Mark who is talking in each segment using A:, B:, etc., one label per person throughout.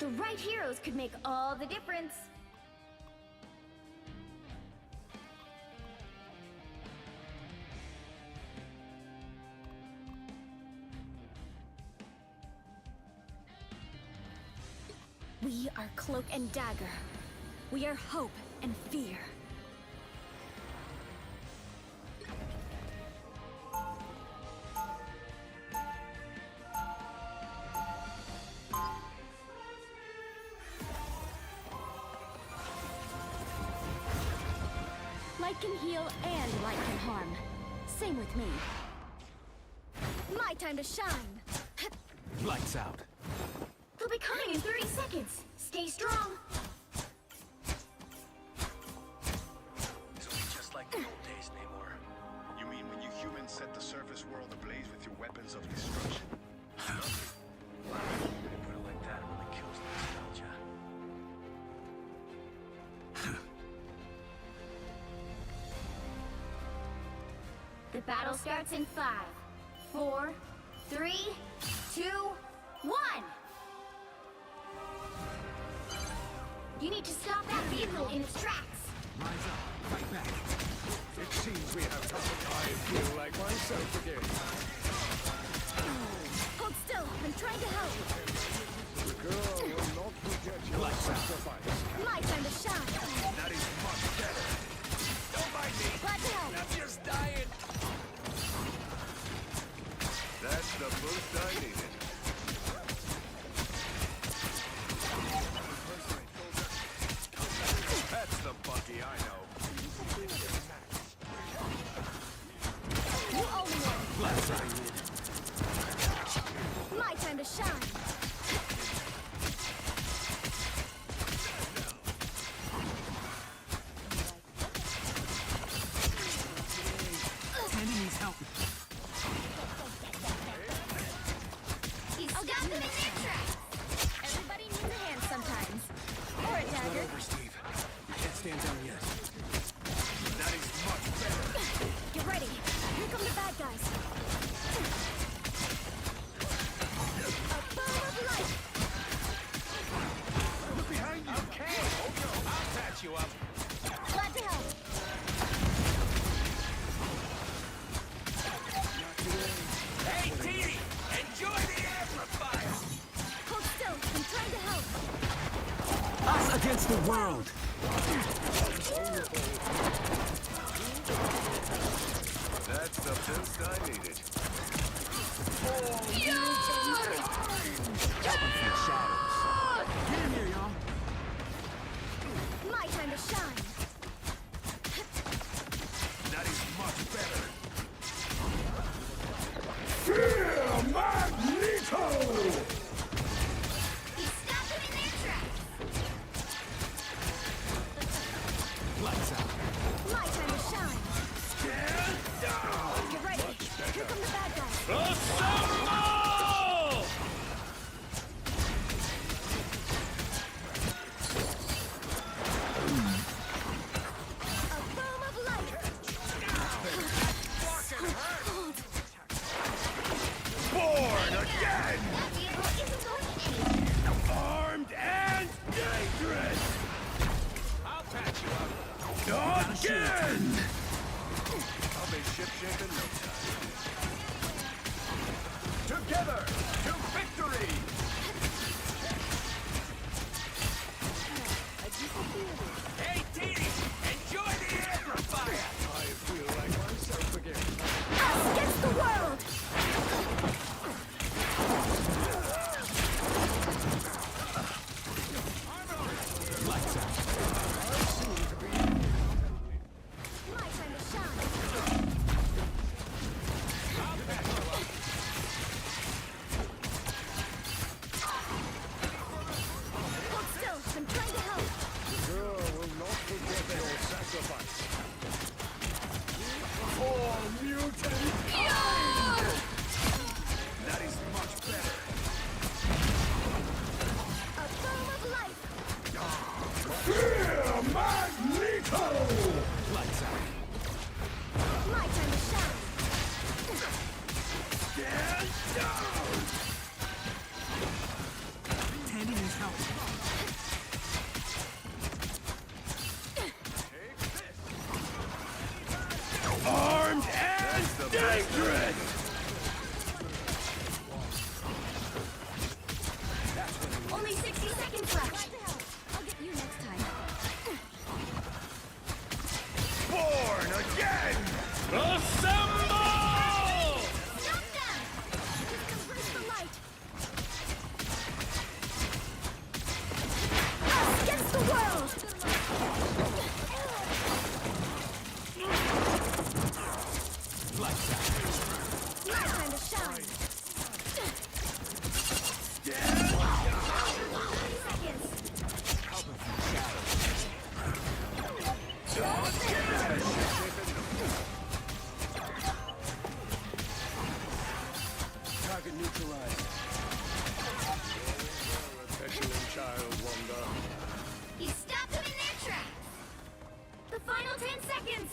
A: The right heroes could make all the difference. We are Cloak and Dagger. We are hope and fear. Light can heal and light can harm. Same with me. My time to shine.
B: Lights out.
A: They'll be coming in 30 seconds. Stay strong.
C: This will be just like the old days, Namor.
D: You mean when you humans set the surface world ablaze with your weapons of destruction?
C: Wow, when you put it like that, it really kills the nostalgia.
A: The battle starts in 5, 4, 3, 2, 1! You need to stop that vehicle in its tracks!
B: Rise up. Fight back.
D: It seems we have come. I feel like myself again.
A: Hold still, I'm trying to help!
D: The girl will not forget your sacrifice.
A: My time to shine!
D: That is much better.
C: Don't mind me!
A: Glad to help!
C: I'm just dying!
D: That's the boost I needed. That's the Bucky I know.
A: You owe me one!
B: Lights out.
A: My time to shine!
B: Tandy needs help.
A: I'll get them in their tracks! Everybody needs a hand sometimes. Or a dagger.
B: Over, Steve. You can't stand down yet.
D: That is much better.
A: Get ready. Here come the bad guys. A bow of light!
D: Look behind you.
C: Okay, I'll patch you up.
A: Glad to help.
C: Hey, Teeny! Enjoy the amplifier!
A: Hold still. I'm trying to help.
B: Us against the world.
D: That's the boost I needed.
B: From shadows. Get in here, y'all.
A: My time to shine.
D: That is much better.
A: You stopped them in their tracks.
B: Lights out.
A: My time to shine. Get ready. Here come the bad guys. A boom of light.
D: Born again!
A: That vehicle isn't going anywhere.
D: Armed and dangerous!
C: I'll patch you up.
D: Again! I'll be shipshape in no time. Together to victory!
C: Hey, Teeny! Enjoy the amplifier!
D: I feel like myself again.
A: Us against the world!
B: Lights out.
A: My time to shine.
C: I'll patch you up.
A: Only 60 seconds left. I'll get you next time.
D: Born again!
C: Assemble!
A: Stop them! Just embrace the light. Us against the world!
B: Lights out.
A: My time to shine. 30 seconds.
B: Cover from shadows. Target neutralized.
D: A petulant child wonder.
A: He stopped them in their tracks. The final 10 seconds.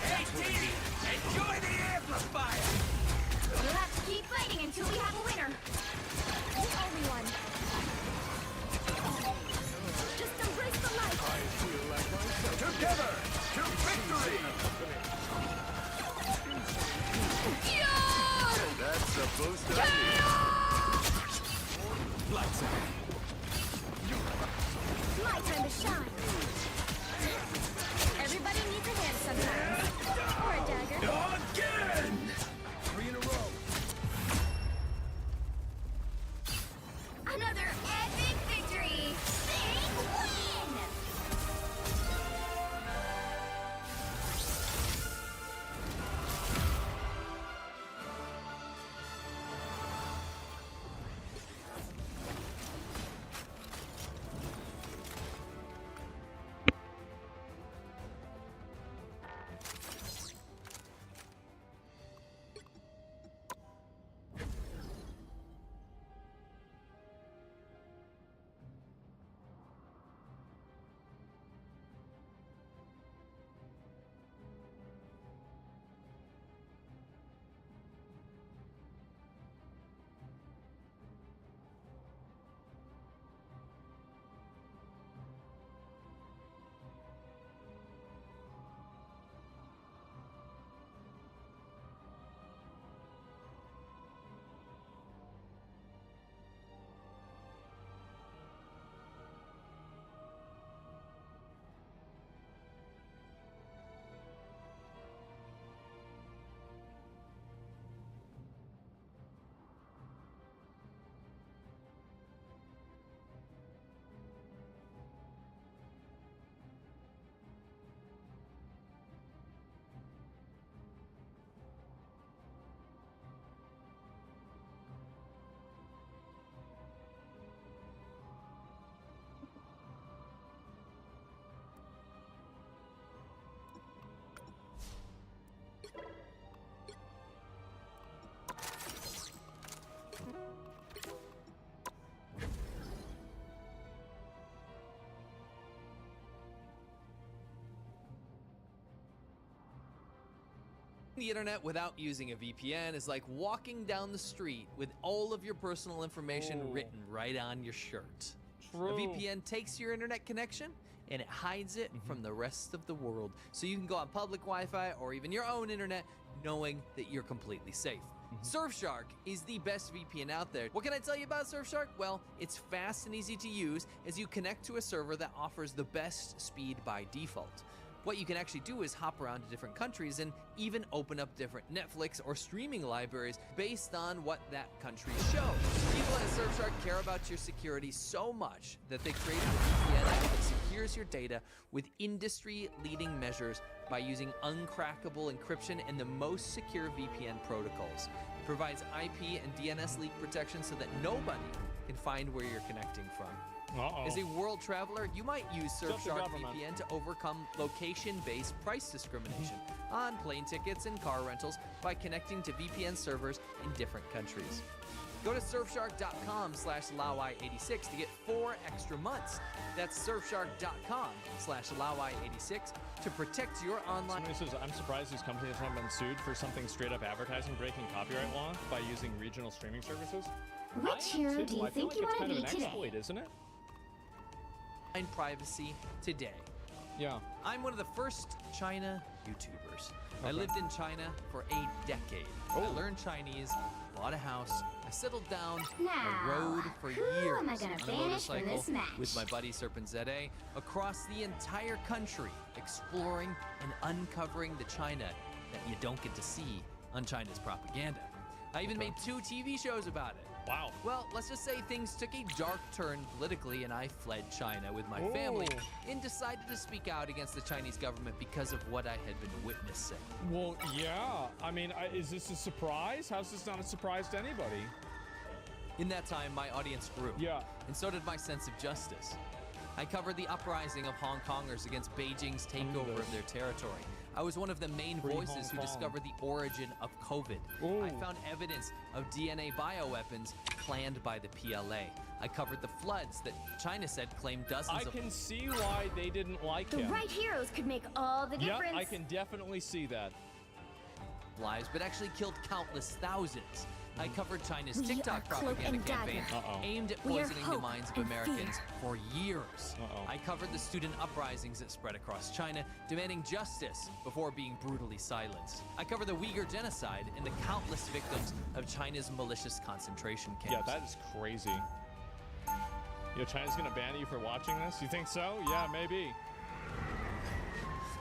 C: Hey, Dee, enjoy the amplifier!
A: We'll have to keep fighting until we have a winner. The only one. Just embrace the light.
D: I feel like myself.
C: Together to victory!
D: That's supposed to be.
B: Lights out.
A: My time to shine. Everybody needs a hand sometimes. Or a dagger.
C: Again!
B: 3 in a row.
A: Another epic victory! Big win!
E: The internet without using a VPN is like walking down the street with all of your personal information written right on your shirt.
F: True.
E: A VPN takes your internet connection and it hides it from the rest of the world, so you can go on public Wi-Fi or even your own internet knowing that you're completely safe. Surfshark is the best VPN out there. What can I tell you about Surfshark? Well, it's fast and easy to use as you connect to a server that offers the best speed by default. What you can actually do is hop around to different countries and even open up different Netflix or streaming libraries based on what that country shows. People at Surfshark care about your security so much that they created a VPN that secures your data with industry-leading measures by using uncrackable encryption and the most secure VPN protocols. It provides IP and DNS leak protection so that nobody can find where you're connecting from. As a world traveler, you might use Surfshark VPN to overcome location-based price discrimination on plane tickets and car rentals by connecting to VPN servers in different countries. Go to surfshark.com/Lawai86 to get 4 extra months. That's surfshark.com/Lawai86 to protect your online.
F: Somebody says, I'm surprised these companies haven't been sued for something straight up advertising breaking copyright law by using regional streaming services.
A: Which hero do you
F: I feel
A: think
F: like
A: you
F: it's
A: want
F: kind
A: to
F: of
A: be
F: an
A: today?
F: exploit, isn't it?
E: Privacy today.
F: Yeah.
E: I'm one of the first China YouTubers. I
F: Okay.
E: lived in China for a decade. I
F: Oh.
E: learned Chinese, bought a house, I settled down, I
A: Now,
E: rode for
A: who
E: years
A: am I gonna
E: on a
A: banish from
E: motorcycle
A: this match?
E: with my buddy Serpent ZA across the entire country, exploring and uncovering the China that you don't get to see on China's propaganda. I even made 2 TV shows about it.
F: Wow.
E: Well, let's just say things took a dark turn politically and I fled China with my family
F: Oh.
E: and decided to speak out against the Chinese government because of what I had been witnessing.
F: Well, yeah. I mean, is this a surprise? How's this not a surprise to anybody?
E: In that time, my audience grew.
F: Yeah.
E: And so did my sense of justice. I covered the uprising of Hong Kongers against Beijing's takeover of their territory. I was one of the main
F: Free
E: voices
F: Hong
E: who
F: Kong.
E: discovered the origin of COVID.
F: Ooh.
E: I found evidence of DNA bioweapons planned by the PLA. I covered the floods that China said claimed dozens
F: I
E: of
F: can see why they didn't like
A: The
F: him.
A: right heroes could make all the
F: Yep,
A: difference.
F: I can definitely see that.
E: lives, but actually killed countless thousands. I covered China's
A: We
E: TikTok
A: are Cloak
E: propaganda
A: and
E: campaign
A: Dagger.
F: Uh-oh.
E: aimed at
A: We are
E: poisoning the
A: hope
E: minds of
A: and
E: Americans
A: fear.
E: for years.
F: Uh-oh.
E: I covered the student uprisings that spread across China, demanding justice before being brutally silenced. I covered the Uyghur genocide and the countless victims of China's malicious concentration camps.
F: Yeah, that is crazy. Yo, China's gonna ban you for watching this? You think so? Yeah, maybe.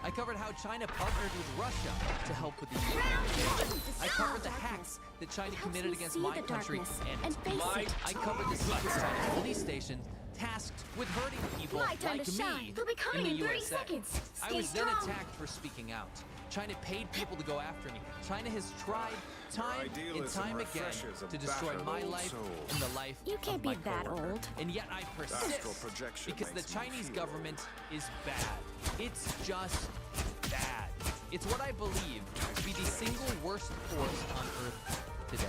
E: I covered how China partnered with Russia to help with the Ukraine. I covered the hacks that China
A: Helps
E: committed
A: me
E: against
A: see
E: my
A: the
E: country
A: darkness
E: and
A: and face
E: my.
A: it.
E: I covered the secret Chinese police station tasked with hurting people
A: My time
E: like
A: to
E: me
A: shine. They'll be coming
E: in the
A: in 30
E: USA.
A: seconds.
E: I
A: Stay
E: was then
A: strong.
E: attacked for speaking out. China paid people to go after me. China has tried time and
D: idealism
E: time again
D: refreshes a
E: to destroy
D: battered
E: my
D: old
E: life
D: soul.
E: and the life
A: You can't
E: of my
A: be that
E: coworker.
A: old.
E: And yet I persist
D: Astral projection
E: because the
D: makes me
E: Chinese
D: feel
E: government is bad. It's just bad. It's what I believe to be the single worst force on Earth today.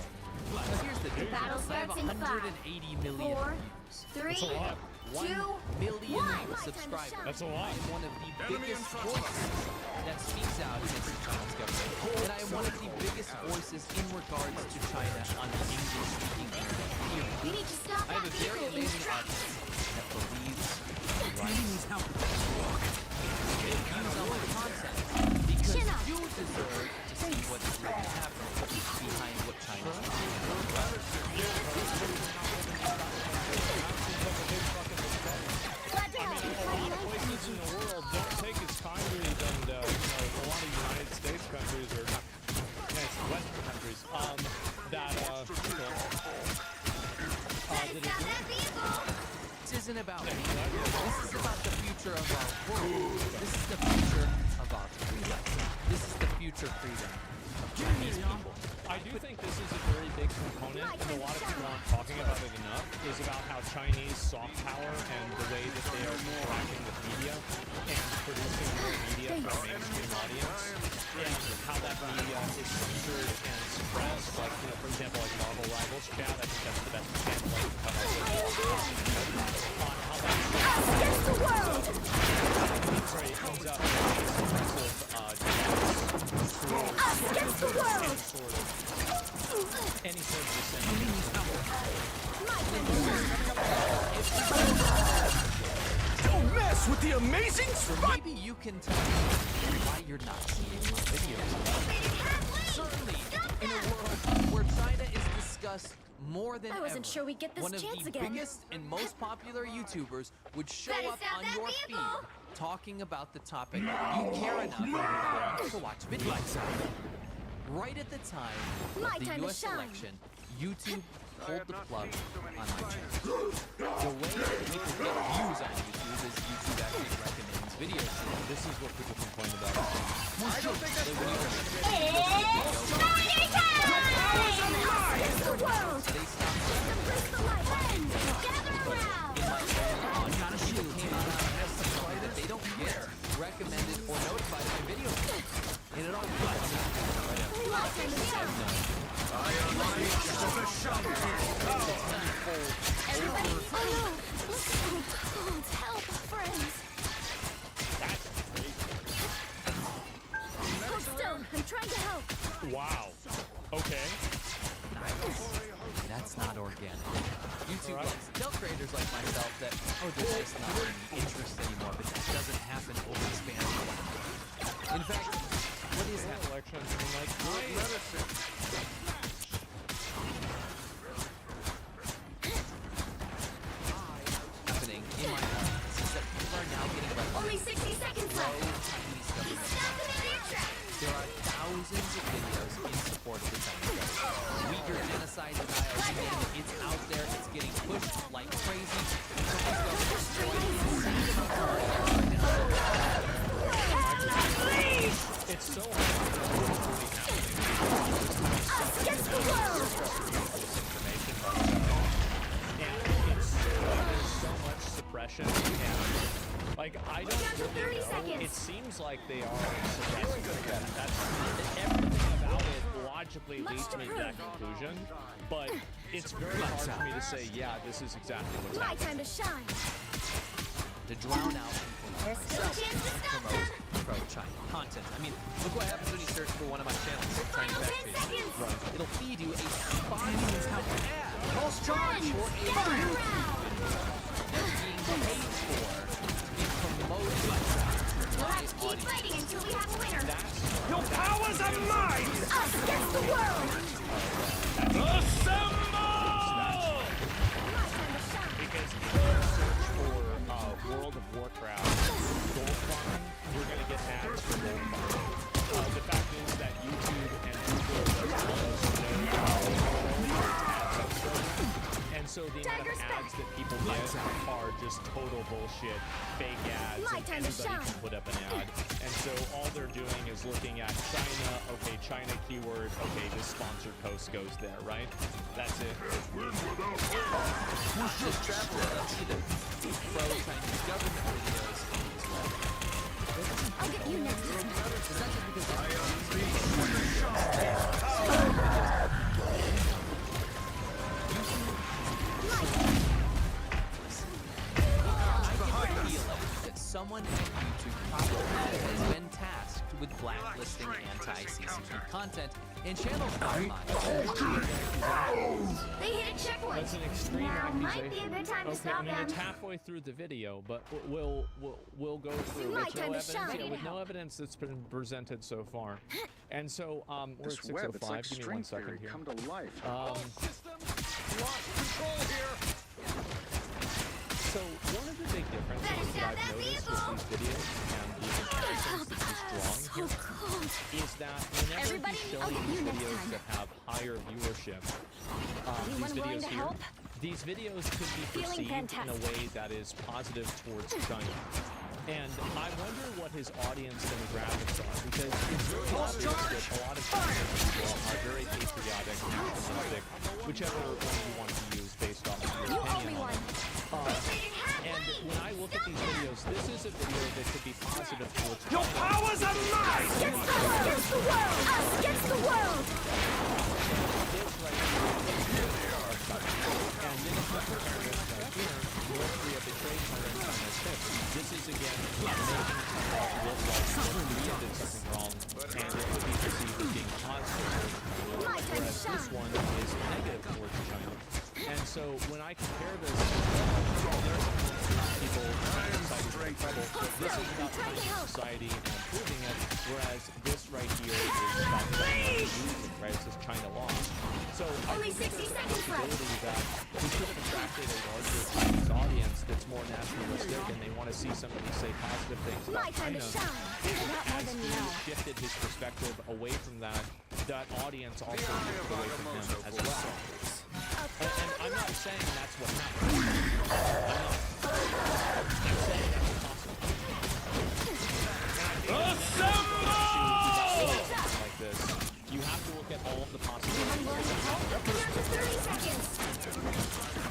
E: Now here's the thing.
A: battle
E: I have
A: starts in
E: 180 million
A: 4,
E: views.
A: 3,
F: That's a lot.
E: 1
A: 2,
E: million
A: 1.
E: subscribers.
F: That's a lot.
E: I am one of the
D: Enemy
E: biggest
D: in front.
E: voices that speaks out against the Chinese government. And I am one of the biggest voices in regards to China on the English-speaking internet. Period.
A: We need to stop
E: I have
A: that
E: a very
A: vehicle in
E: amazing
A: tracks.
E: audience that believes in rights. It views on my content because
A: Chin up.
E: you deserve to see what's really happening behind what China's doing.
A: Glad to help you.
F: A lot of places in the world don't take as kindly than a lot of United States countries or Western countries that
A: Stop that vehicle.
E: This isn't about me. This is about the future of our world. This is the future of our freedom. This is the future freedom of Chinese people.
F: I do think this is a very big component, and a lot of people aren't talking about it enough, is about how Chinese soft power and the way that they are interacting with media and producing more media for a mainstream audience, and how that media is censored and suppressed. Like, for example, like Marvel Rivals Chat, I think that's the best example I can come up with on how that
A: Against the world.
F: sorry, it comes up
A: Us against the world.
F: any sort of dissension.
A: My time to shine.
B: Don't mess with the amazing spot!
E: Maybe you can tell me why you're not seeing my videos. Certainly, in a world where China is discussed more than
A: I wasn't
E: ever,
A: sure we'd get this
E: one of
A: chance
E: the
A: again.
E: biggest and most popular YouTubers would show
A: Better
E: up
A: stop
E: on
A: that
E: your
A: vehicle.
E: feed talking about the topic you care enough to watch videos. Right at the time
A: My
E: of the
A: time to
E: US
A: shine.
E: election, YouTube pulled the plug on my channel. The way that people get views on YouTube is YouTube actually recommends videos to them.
F: This is what people complain about.
A: It's party time! Against the world.
E: They stopped
A: Embrace the light. Friends, gather around.
E: in my own audience that came out on that they don't get recommended or notified my videos. And it all comes
A: My time to shine. Everybody, oh no! It's so cold. Help, friends. Hold still. I'm trying to help.
F: Wow. Okay.
E: That's not organic. YouTube likes to tell creators like myself that, oh, there's just not any interest anymore, but that doesn't happen over In fact, what is happening?
F: Elections, I mean, like,
E: Happening in my office is that people are now getting
A: Only 60 seconds
E: pro
A: left.
E: Chinese
A: Stop
E: government.
A: them in their tracks.
E: There are thousands of videos in support of the Chinese government. Uyghur genocide denial, you name it, it's out there, it's getting pushed like crazy.
F: it's so hard to know what's really happening.
A: Us against the world.
F: Information, and there's so much suppression, and like I don't
A: Down to 30
F: really know.
A: seconds.
F: It seems like they are suppressing it. That's everything about it logically leads me to that conclusion, but it's very hard for me to say, yeah, this is exactly what's
A: My
F: happening.
A: time to shine.
E: To drown out people
A: There's still a chance to stop them.
E: pro-China content. I mean, look what happens when you search for one of my channels.
A: Final
E: China
A: 10
E: Fact Page.
A: seconds.
E: It'll feed you a 5-minute ad. Pulse charge for a
A: Get around.
E: that's being paid for to be promoted by
A: We'll have to keep fighting until we have a winner.
B: Your powers are mine!
A: Us against the world.
B: Assemble!
A: My time to shine.
F: Because if you search for World of Warcraft gold farming, you're going to get ads for gold farming. The fact is that YouTube and Google does almost no ads on Instagram. And so the amount of
A: Tiger's
F: ads
A: back.
F: that people get are just total bullshit, fake ads,
A: My
F: and
A: time to
F: anybody
A: shine.
F: can put up an ad. And so all they're doing is looking at China, okay, China keyword, okay, this sponsored post goes there, right? That's it.
E: not just travel either. Pro-Chinese government videos as well.
A: I'll get you next time.
E: It's not just because I get the feeling that someone at YouTube probably has been tasked with blacklisting anti-CCP content and channels like mine.
A: They hit a checkpoint.
F: That's an extreme
A: Now might be a
F: accusation.
A: good time to
F: Okay,
A: stop
F: I mean
A: them.
F: it's halfway through the video, but we'll go through
A: My
F: with
A: time
F: no
A: to
F: evidence.
A: shine.
F: Yeah, with no evidence that's been presented so far. And so we're
D: This
F: at
D: web, it's
F: 6:05.
D: like
F: Give me
D: string
F: 1 second
D: theory
F: here.
D: come to life.
F: So one of the big differences
A: Better
F: that
A: stop
F: I've
A: that
F: noticed
A: vehicle.
F: with these videos and the comparisons that he's drawing
A: So
F: here
A: cold.
F: is that whenever
A: Everybody,
F: he's
A: I'll
F: showing
A: get
F: these
A: you next
F: videos
A: time.
F: that have higher viewership,
A: Anyone
F: these
A: willing
F: videos
A: to
F: here,
A: help?
F: these videos could be
A: Feeling
F: perceived in a
A: fantastic.
F: way that is positive towards China. And I wonder what his audience demographics are, because it's very obvious that a lot of Chinese people are very patriotic, nationalistic, whichever one you want to use based off of your
A: You owe me
F: opinion on
A: one.
F: it. And when I look at these videos, this is a video that could be positive towards
B: Your
F: China.
B: powers are mine!
A: Against the world. Against the world. Us against the world.
F: This right here is China. And then if you compare this right here, North Korea betrayed China and China tips. This is again making China look like North Korea did something wrong, and it would be perceived as being positive towards China, whereas this one is negative towards China. And so when I compare this, there's people trying to cite for trouble, but this is about Chinese society and improving it, whereas this right here is about China losing, right? It says China lost. So I
A: Only
F: think
A: 60
F: there's a
A: seconds left.
F: possibility that we could have attracted a larger Chinese audience that's more nationalistic and they want to see somebody say positive things
A: My
F: about
A: time
F: China.
A: to shine.
F: And
A: Not more
F: as
A: than
F: he
A: you know.
F: shifted his perspective away from that, that audience also shifted away from him as well. And I'm not saying that's what happened. I'm saying that's possible. And I think like this, you have to look at all of the possibilities.
A: Anyone willing to help? Down to 30 seconds.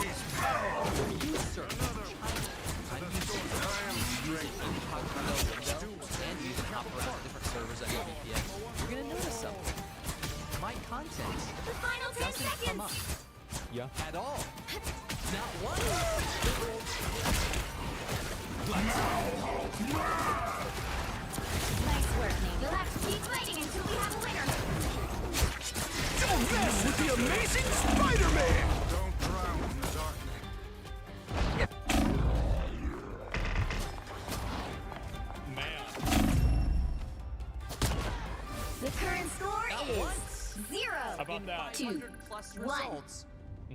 E: You search China. I'm using incognito window, and you can hop around to different servers at your VPN. You're gonna notice something. My content
A: The final 10
E: doesn't come up
A: seconds.
F: Yeah.
E: at all. Not once.
A: Nice work, Nate. You'll have to keep fighting until we have a winner.
B: Don't mess with the amazing Spider-Man!
D: Don't drown in the darkness.
F: from that.
A: 2,
E: plus
A: 1.
E: results,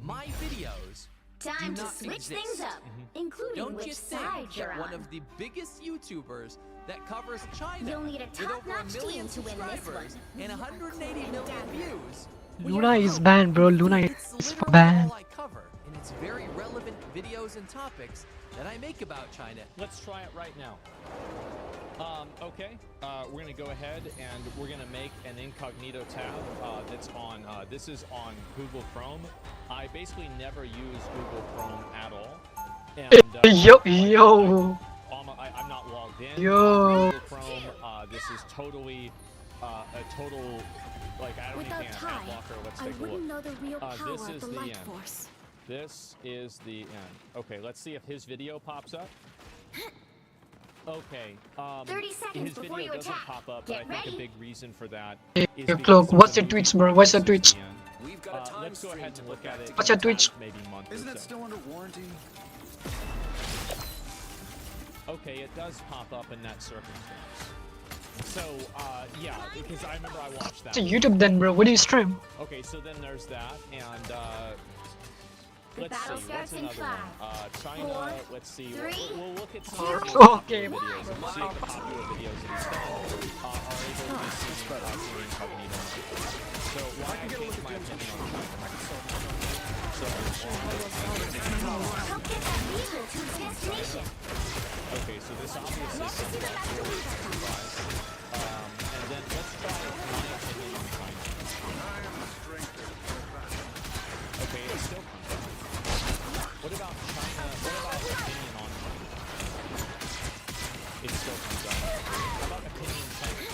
E: my videos
A: Time
E: do
A: to
E: not
A: switch
E: exist.
A: things up, including
E: Don't
A: which
E: you think
A: side you're
E: that one
A: on.
E: of the biggest YouTubers that covers China
A: You'll need a
E: with over
A: top-notch
E: 1 million
A: team to win this
E: subscribers
A: one.
E: and 180 million views? Well,
G: Luna
E: you're
G: is
E: out.
G: banned, bro. Luna
E: It's
G: is
E: literally
G: banned.
E: all I cover, and it's very relevant videos and topics that I make about China.
F: Let's try it right now. Okay, we're gonna go ahead and we're gonna make an incognito tab that's on, this is on Google Chrome. I basically never use Google Chrome at all. And,
G: Yo.
F: I'm not logged in.
G: Yo.
F: Google Chrome, this is totally, a total, like, I don't
A: Without
F: even
A: Ty,
F: ad blocker. Let's
A: I
F: take a
A: wouldn't
F: look.
A: know the real power
F: This
A: of
F: is
A: the
F: the
A: light
F: end.
A: force.
F: This is the end. Okay, let's see if his video pops up. Okay.
A: 30 seconds
F: his video
A: before you
F: doesn't
A: attack.
F: pop up,
A: Get
F: but I think
A: ready.
F: a big reason for that
G: Hey,
F: is
G: yo,
F: because
G: Cloak,
F: of
G: what's
F: the
G: your
F: movie
G: tweets, bro? What's your
F: this is
G: tweets?
F: the end.
C: We've got a time
F: Let's go
C: stream
F: ahead
C: to
F: and look at it.
G: What's your
F: in the
G: Twitch?
F: past maybe month or
D: Isn't it
F: so.
D: still under warranty?
F: Okay, it does pop up in that circumstance. So, yeah, because I remember I watched that.
G: To YouTube then, bro. What do you stream?
F: Okay, so then there's that, and
A: The
F: let's
A: battle
F: see,
A: starts
F: what's
A: in
F: another one?
A: 5,
F: China,
A: 4,
F: let's see,
A: 3,
F: we'll look at some
A: 2,
F: of the
G: Okay.
F: videos and see if the popular videos that he's done are able to be seen through incognito. So, why I changed my opinion on China. So,
A: Help get that vehicle to its destination.
F: okay, so this obviously
A: Let's see
F: comes
A: the
F: up
A: master
F: really
A: weapon.
F: surprise. And then let's try my opinion on China. Okay, it still comes up. What about China? What about opinion on China? It still comes up. How about opinion China?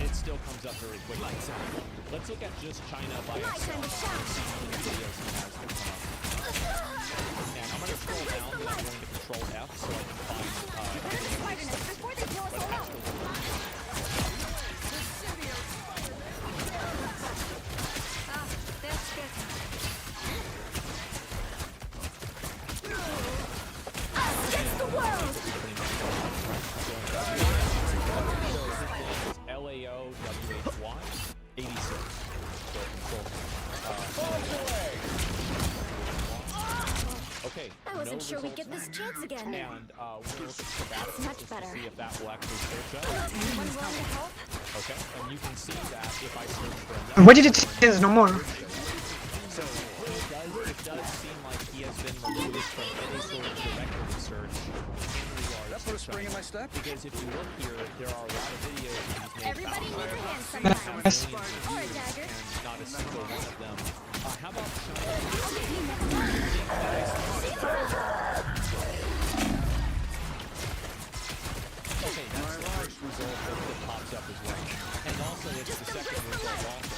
F: It still comes up very quickly. Let's look at just China by
A: My
F: itself.
A: time to shine.
F: See how many videos he has that come up. And I'm going to scroll down, and I'm going to Control F so I can find
A: Spider-Knight before they blow us
F: but
A: all up. That's good. Against the world!
F: LAOWHY 86. So Control. Okay.
A: I wasn't
F: no
A: sure we'd get
F: results
A: this chance again.
F: And we'll look at sabbatical
A: much
F: just to
A: better.
F: see if that will actually search up.
A: Anyone willing to help?
F: Okay, and you can see that if I search for another.
G: And what did it say? No more.
F: So it does seem like he has been removed from any sort of directory search in regards
D: That put a
F: to
D: spring in
F: China.
D: my step?
F: Because if you look here, there are a lot of videos that he's made.
A: Everybody
F: about
A: needs a hand
F: China.
A: sometimes.
F: Millions of
A: Or a
F: views,
A: dagger.
F: and not a single one of them. How about China?
A: I'll get you next time.
F: Okay, that's the first result that pops up as well. And also, it's the second result also.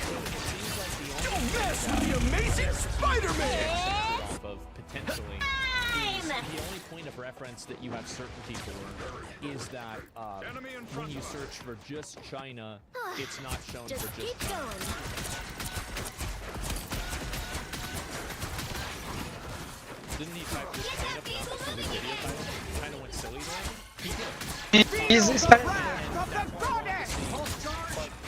F: So it seems like the only
B: Mess with the amazing Spider-Man!
F: off of potentially is the only point of reference that you have certainty for is that when you search for just China, it's not shown
A: Just
F: for
A: keep
F: just China.
A: going.
F: Didn't he type just China for not the video title? Kind of went silly there. He did.
G: He's Spanish.
B: Stop that goddess!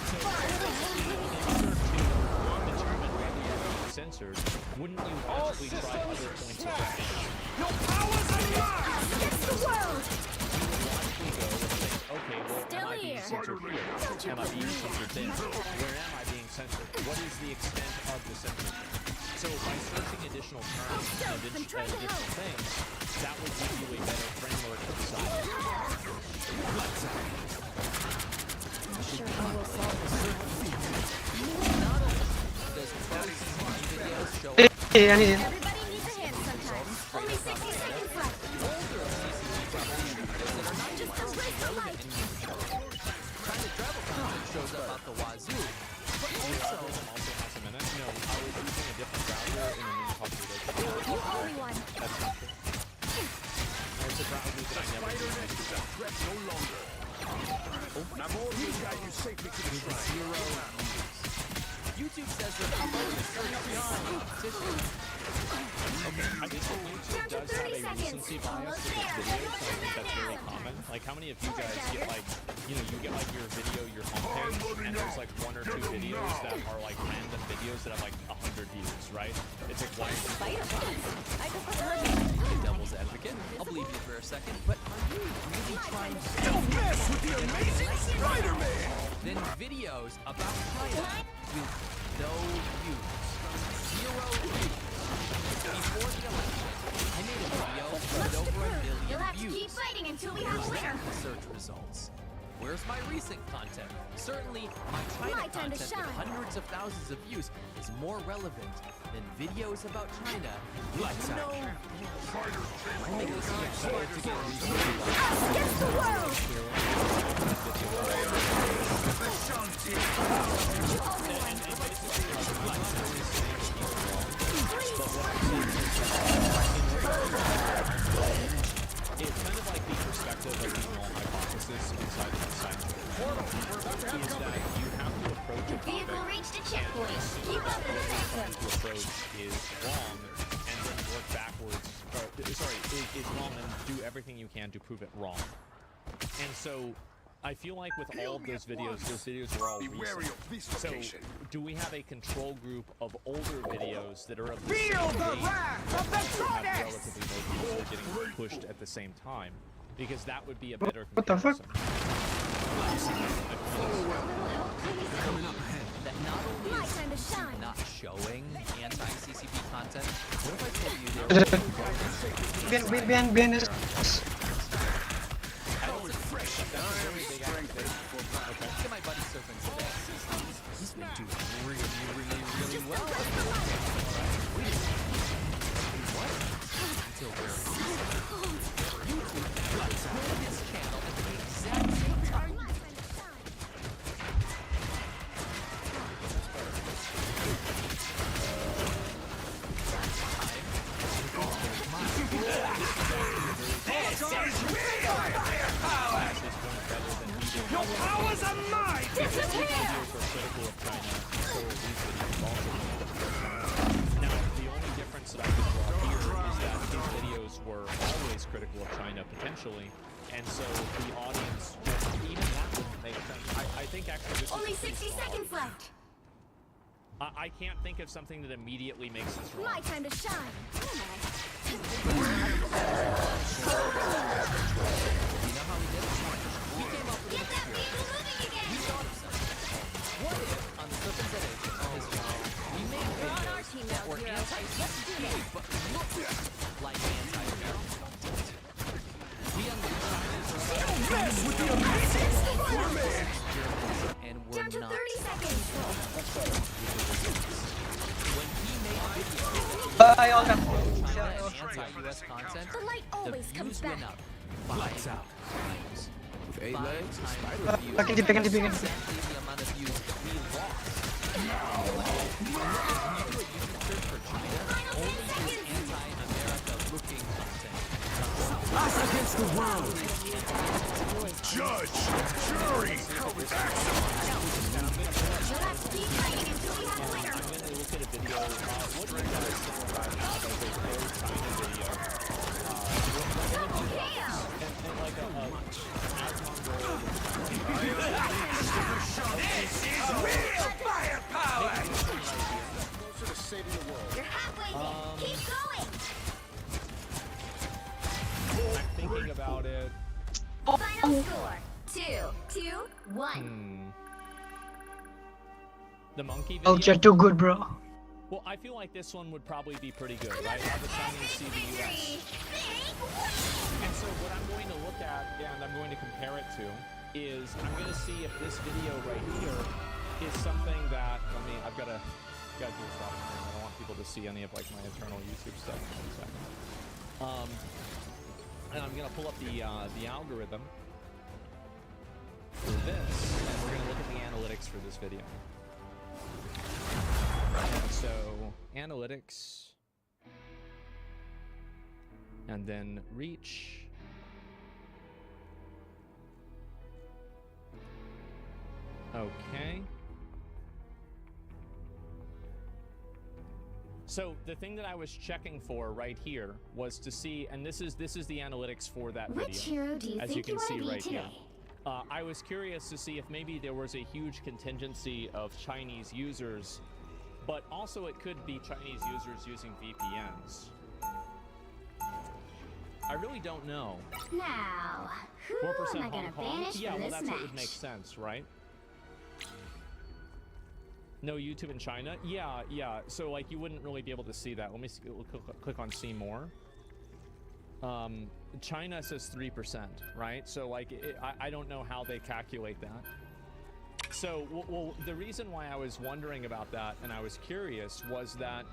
F: Censored, wouldn't you logically try other points of reference?
B: Your powers are mine!
A: Against the world!
F: Logically go and think, okay, well,
A: Still
F: am I being
A: here.
F: censored here? Am I being censored there? Where am I being censored? What is the extent of the censorship? So by searching additional terms and additional things, that would give you a better framework to decide.
A: I'm sure I will solve this.
E: Does first videos show
G: Hey, I need it.
A: Everybody needs a hand sometimes. Only 60 seconds left. Just embrace the light.
E: China travel content shows up out the wazoo. But also,
F: Also has a minute. No, I was using a different browser in the mini population.
A: You owe me one.
F: That's not true. It's a browser that I never used.
D: Now more of you guys you safely to the shrine.
E: YouTube YouTube says they're promoting a search behind competition.
F: Okay, I think that YouTube does have a recency bias with its videos, so I think that's very common. Like, how many of you guys get, like, you know, you get, like, your video, your homepage, and there's, like, 1 or 2 videos that are, like, random videos that have, like, 100 views, right? It's like, why?
E: Devil's advocate. I'll believe you for a second, but are you really trying to
B: Don't mess with the amazing Spider-Man!
E: then videos about China with no views? 0 views. Before the election, I made a video with over 1 million
A: You'll have to
E: views.
A: keep fighting until we have a winner.
E: Search results. Where's my recent content? Certainly, my China
A: My time to
E: content with
A: shine.
E: hundreds of thousands of views is more relevant than videos about China. Lights out. I'll make this episode to get
A: Us against the world. You only win.
F: It's kind of like the perspective of the null hypothesis inside of the scientific portal, is that you have to approach a topic
A: Vehicle reached a checkpoint. Keep up the
F: to
A: momentum.
F: approach is wrong, and then work backwards, is wrong, and do everything you can to prove it wrong. And so, I feel like with all of those videos were all
D: Be wary
F: recent.
D: of this
F: So,
D: location.
F: do we have a control group of older videos that are of the
B: Feel
F: same
B: the
F: age
B: wrath of the
F: that have
B: goddess!
F: relatively low views that are getting pushed at the same time? Because that would be a better
G: What the fuck?
F: comparison.
E: that not only
A: My
E: is
A: time to shine.
E: not showing anti-CCP content, what if I told you there was
G: Bien.
E: Look at my buddy surfing today. He's been doing really well. What? Until we're YouTube pulled his channel at the exact same time.
A: My time to shine.
B: Your powers are mine!
A: Disappear!
F: Now, the only difference that I can draw here is that these videos were always critical of China, potentially, and so the audience, even that wouldn't make sense. I think actually this
A: Only
F: is a pretty
A: 60
F: small
A: seconds
F: argument.
A: left.
F: I can't think of something that immediately makes this wrong.
A: My time to shine.
E: You know how we did it? We came up with
A: Get
E: an
A: that
E: experiment.
A: vehicle moving again.
E: We thought of something. What if on the Serpent's Edge of this channel, we made
A: You're on our
E: videos
A: team
E: that
A: now,
E: were
A: Zero.
E: anti-CCP but looked like anti-American? We unleashed China's
B: Mess with the amazing Spider-Man!
E: and we're
A: Down to
E: not.
A: 30 seconds.
E: When he made videos
G: Bye, all done.
E: China and anti-US content,
A: The light
E: the
A: always comes
E: views went
A: back.
E: up 5 times.
B: With 8
E: 5
B: legs,
E: times
B: Spider-Man.
E: the views.
G: Pegan, pegan.
E: Exactly the amount of views that we lost. When you do a YouTube search for China, only this anti-America looking content.
B: Us against the world!
D: Judge! Jury!
A: You'll have to keep fighting until we have a winner.
F: I'm going to look at a video. What do you guys think about how there's a pro-China video?
A: Double KO.
F: And like a
B: This is real firepower!
D: Closer to saving the world.
A: You're halfway there. Keep going.
F: I'm thinking about it.
A: Final score. 2-1.
F: The monkey
G: Oh,
F: video.
G: you're too good, bro.
F: Well, I feel like this one would probably be pretty good, right? How the Chinese see the U.S. And so what I'm going to look at, and I'm going to compare it to, is I'm going to see if this video right here is something that, I've got to do this off screen. I don't want people to see any of like my internal YouTube stuff in a second. And I'm going to pull up the algorithm for this, and we're going to look at the analytics for this video. And so, analytics, and then reach. Okay. So the thing that I was checking for right here was to see, and this is the analytics for that
A: Which
F: video,
A: hero do you
F: as you
A: think
F: can
A: you
F: see
A: want to be
F: right
A: today?
F: here. I was curious to see if maybe there was a huge contingency of Chinese users, but also it could be Chinese users using VPNs. I really don't know.
A: Now, who
F: 4%
A: am I
F: Hong
A: gonna
F: Kong?
A: banish
F: Yeah,
A: from
F: well,
A: this
F: that's
A: match?
F: what would make sense, right? No YouTube in China? Yeah, yeah. So, like, you wouldn't really be able to see that. Let me click on see more. China says 3%, right? So, like, I don't know how they calculate that. So, well, the reason why I was wondering about that and I was curious was that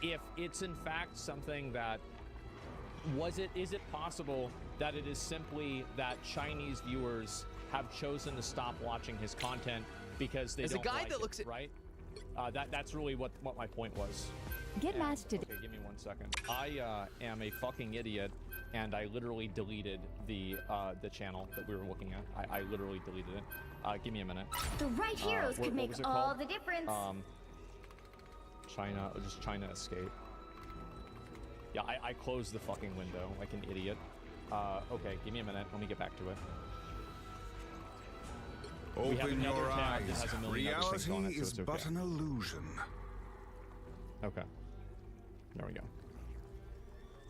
F: if it's in fact something that is it possible that it is simply that Chinese viewers have chosen to stop watching his content because they
E: As a
F: don't
E: guy
F: like
E: that
F: it,
E: looks at-
F: right? That's really what my point was.
H: Get
F: And-
H: matched today.
F: Okay, give me 1 second. I am a fucking idiot, and I literally deleted the channel that we were looking at. I literally deleted it. Give me a minute.
A: The right heroes
F: what
A: could make
F: was it
A: all
F: called?
A: the difference.
F: Just China escape. Yeah, I closed the fucking window like an idiot. Okay, give me a minute. Let me get back to it. We have
D: Open
F: another
D: your
F: tab that
D: eyes.
F: has a million other things
D: Reality
F: on it, so
D: is
F: it's okay.
D: but an illusion.
F: Okay. There we go.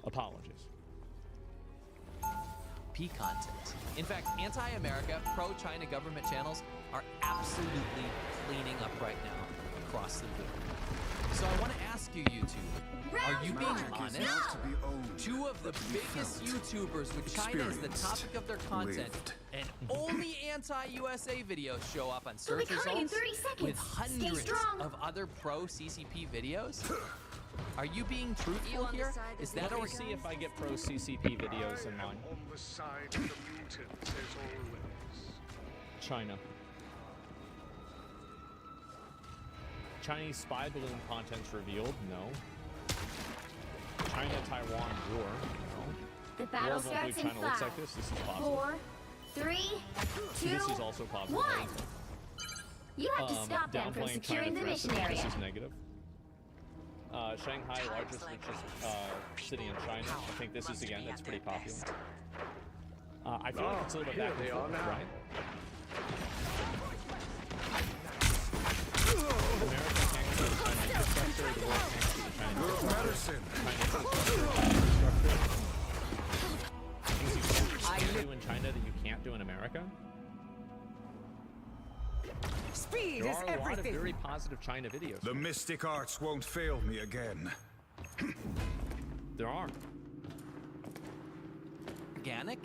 F: Apologies.
E: P content. In fact, anti-America, pro-China government channels are absolutely cleaning up right now across the board. So I want to ask you, YouTube, are you being honest?
D: To be owned,
E: Two of the biggest YouTubers with China as the topic of their content,
D: lived.
E: and only anti-USA videos show up on
A: They'll be
E: search
A: coming in
E: results
A: 30 seconds.
E: with
A: Stay
E: hundreds
A: strong.
E: of other pro-CCP videos? Are you being truthful here? Is that
F: Let
E: or
F: me see if I get pro CCP videos in mine.
D: on the side of the mutants as always.
F: China. Chinese spy balloon contents revealed? No. China-Taiwan war? No.
A: The battle
F: World War
A: starts in
F: China looks
A: 5,
F: like this? This is possible.
A: 4, 3, 2,
F: This is also possible.
A: 1. You have to stop them from
F: Downplaying
A: securing
F: China
A: the
F: threats,
A: mission
F: I think
A: area.
F: this is negative. Shanghai, largest richest city in China. I think this is again. That's pretty popular. I feel like it's a little bit back and forth, right? America can't go to China infrastructure. The world can't go to China infrastructure. China infrastructure. Things you can do in China that you can't do in America.
H: Speed
F: There
H: is
F: are a lot of
H: everything.
F: very positive China videos.
D: The mystic arts won't fail me again.
F: There are.
E: Organic?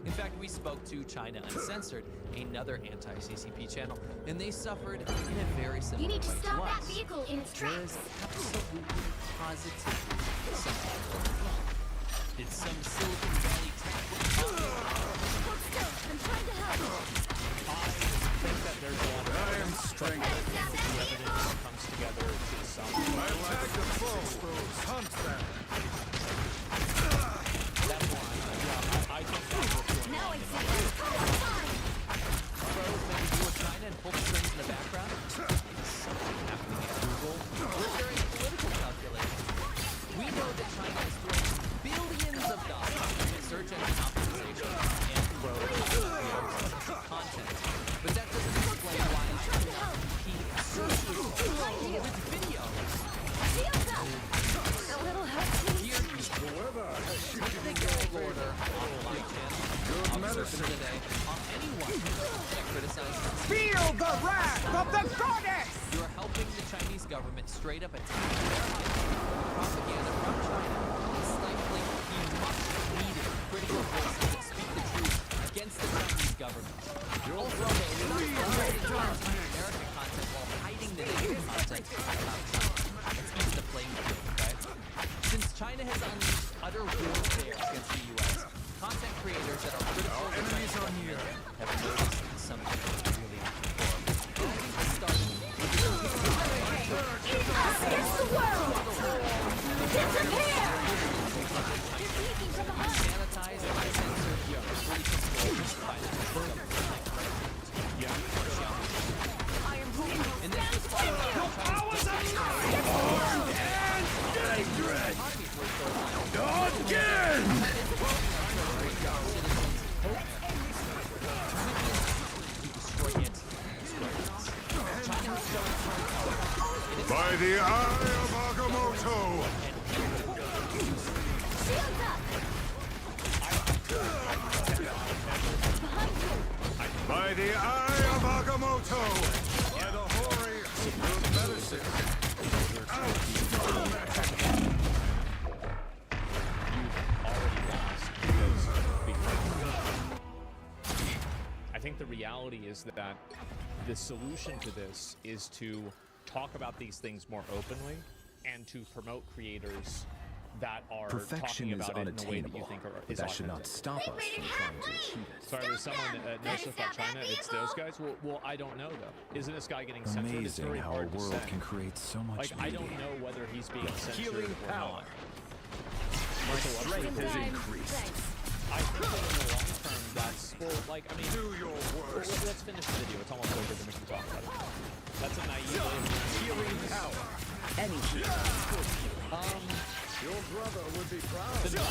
E: In fact, we spoke to China Uncensored, another anti-CCP channel, and they suffered in a very similar
A: You need to
E: way
A: stop that
E: us.
A: vehicle in its
E: There
A: tracks.
E: is absolutely positively something. It's some Silicon Valley tech.
A: Hold still. I'm trying to help.
F: I think that there's a lot of
D: I am strength.
A: Head down that
F: evidence
A: vehicle.
F: that comes together to some.
D: I like the foe. Hunt them.
F: That's why, I think that's what's going
A: Now
F: on.
A: I see them. Fine.
E: Pros maybe do with China and pull the strings in the background. Is something happening at Google? Or is there a political calculation? We know that China is throwing billions of dollars into search engine optimization and content. But that doesn't explain why it's not competing search results with video.
A: Shields up. A little help, please.
E: Here, look at the order on my channel. I'll be searching today on anyone that criticizes us.
B: Feel the wrath of the goddess!
E: You are helping the Chinese government straight up attack their propaganda from China and stifling the much-needed critical voices that speak the truth against the Chinese government. You're also promoting anti-American content while hiding the negative content about China. Let's even the playing field, okay? Since China has unleashed utter warfare against the U.S., content creators that are critical of the Chinese government have noticed something really horrible. And I think this starts with
A: Us against the world. Disappear. Sneaking from behind.
E: sanitized, uncensored, fully controlled by the government.
A: I am holding
E: And this is all about how China's
D: the eye of Agamotto!
A: Shields up!
D: By the eye of Agamotto! By the hoary of medicine!
F: Already lost because I think the reality is that the solution to this is to talk about these things more openly and to promote creators that are
H: Perfection
F: talking
H: is
F: about it in a way that you
H: unattainable,
F: think
H: but
F: is
H: that should not
F: authentic.
H: stop us from trying to achieve it.
F: Sorry, there's someone that knows stuff about China. It's those guys. Well, I don't know though. Isn't this guy getting censored? It's
H: Amazing
F: very
H: how a
F: hard to
H: world
F: say.
H: can create so much
F: Like I don't
H: beauty.
F: know whether he's being censored
H: Healing
F: or
H: power.
F: not.
H: My strength has
A: Time.
H: increased.
A: Thanks.
F: I think that in the long term, that's well, like I mean,
D: Do your worst.
F: let's finish the video. It's almost over, then we can talk about it. That's a naive way of
H: Healing power. Energy.
D: Your brother would be proud.
F: the
A: A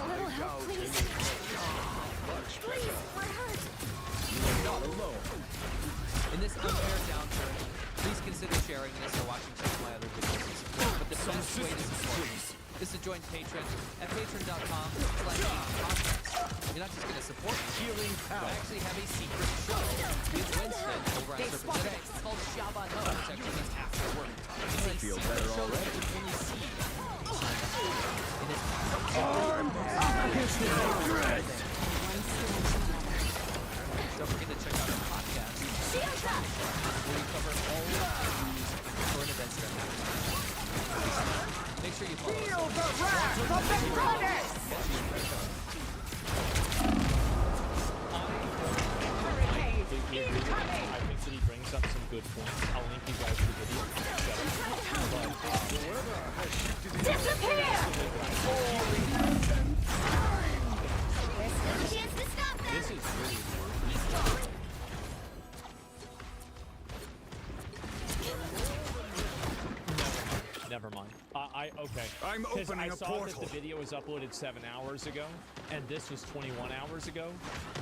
A: little help, please. Please, we're hurt.
E: You're not alone. In this unfair downturn, please consider sharing this or watching some of my other videos to support. But the best way to support is to join Patreon at patreon.com/podcast. You're not just going to support me.
H: Healing
E: I
H: power.
E: actually have a secret show with Winston over on Surface Today. It's called Shaban Ho. It's actually an after work. It's a
H: feel
E: secret
H: better
E: show
H: already.
E: that you can only see. And it's don't forget to check out our podcast,
A: Shields up!
E: where we cover all of the news and current events that are happening. Make sure you follow us.
B: Feel the wrath of the goddess!
F: I think that he brings up some good points. I'll link you guys to the video.
A: Disappear! There's still a chance to stop them!
F: This is really Never mind. Okay.
D: I'm
F: 'Cause
D: opening
F: I
D: a
F: saw
D: portal.
F: that the video was uploaded 7 hours ago, and this was 21 hours ago.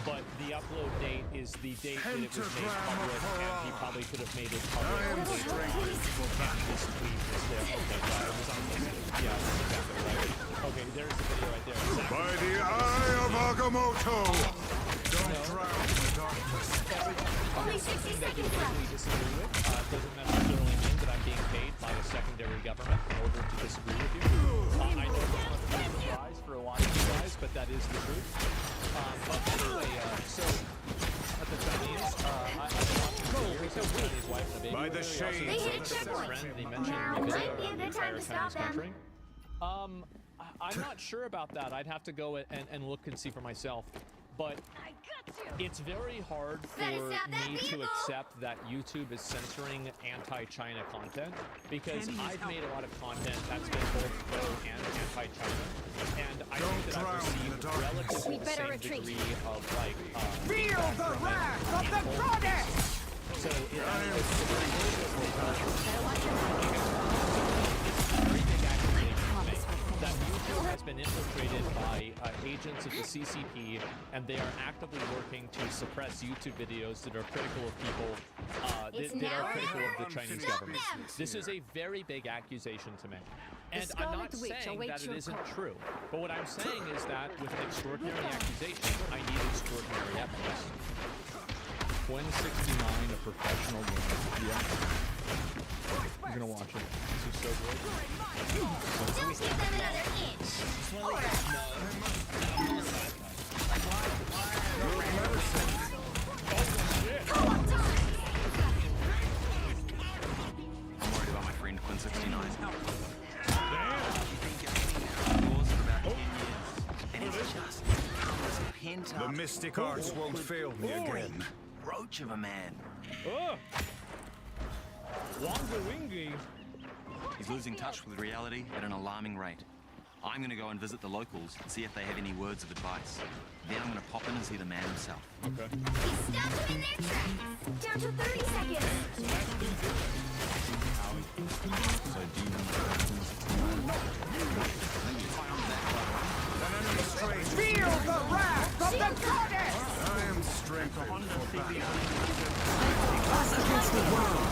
F: But the upload date is the date that it was made
D: Pentagram of
F: public, and he
D: Hurrah.
F: probably could have made it public.
D: I am
F: later.
D: strengthened for battle.
F: This tweet was there. Okay, yeah, it was on this. Yeah, that's exactly right. Okay, there's the video right there. Exactly.
D: By the eye of Agamotto! Don't drown in the darkness.
A: Only 60 seconds
F: We
A: left!
F: disagree with doesn't necessarily mean that I'm being paid by a secondary government in order to disagree with you. I know that's not a surprise for a lot of you guys, but that is the truth. But anyway, so at the Chinese, I've been watching for years. I have a Chinese wife and a baby.
D: By the
F: with her. He
D: shades
F: also
A: of
F: has
A: the
F: a
A: checkpoint.
F: friend, and he mentioned
A: Now
F: in the
A: might
F: video
A: be a
F: the
A: good time
F: entire
A: to stop
F: Chinese
A: them.
F: country. I'm not sure about that. I'd have to go and look and see for myself. But
A: I got you!
F: it's very hard for
A: Better stop that
F: me to
A: vehicle!
F: accept that YouTube is censoring anti-China content because I've made a lot of content that's been both pro and anti-China, and I think that I've
D: drown in
F: received
D: the darkness.
F: relatively
A: We
F: the
A: better
F: same
A: retreat.
F: degree of like
B: Feel the wrath of the goddess!
F: so it
A: Better watch your back.
F: very big accusation to make that YouTube has been infiltrated by agents of the CCP, and they are actively working to suppress YouTube videos that are critical of people
A: It's
F: that
A: now
F: are
A: or
F: critical
A: never.
F: of the Chinese
A: Stop
F: government.
A: them!
F: This is a very big accusation to make. And I'm
A: Scarlet
F: not
A: Witch
F: saying
A: awaits
F: that it
A: your
F: isn't
A: call.
F: true. But what I'm saying is that with an extraordinary accusation, I need extraordinary evidence.
I: 169, a professional game. Yeah. You're gonna watch it. This is so good.
A: Don't give them another inch!
C: I'm worried about my friend Quinn 69.
D: The mystic arts won't fail me again.
C: Roach of a man.
F: Wonga Wingy.
C: He's losing touch with reality at an alarming rate. I'm going to go and visit the locals and see if they have any words of advice. Then I'm going to pop in and see the man himself.
F: Okay.
A: We stopped them in their tracks! Down to 30 seconds!
C: So do you
B: Feel the wrath of the goddess!
D: I am strengthened for battle.
B: Us against the world!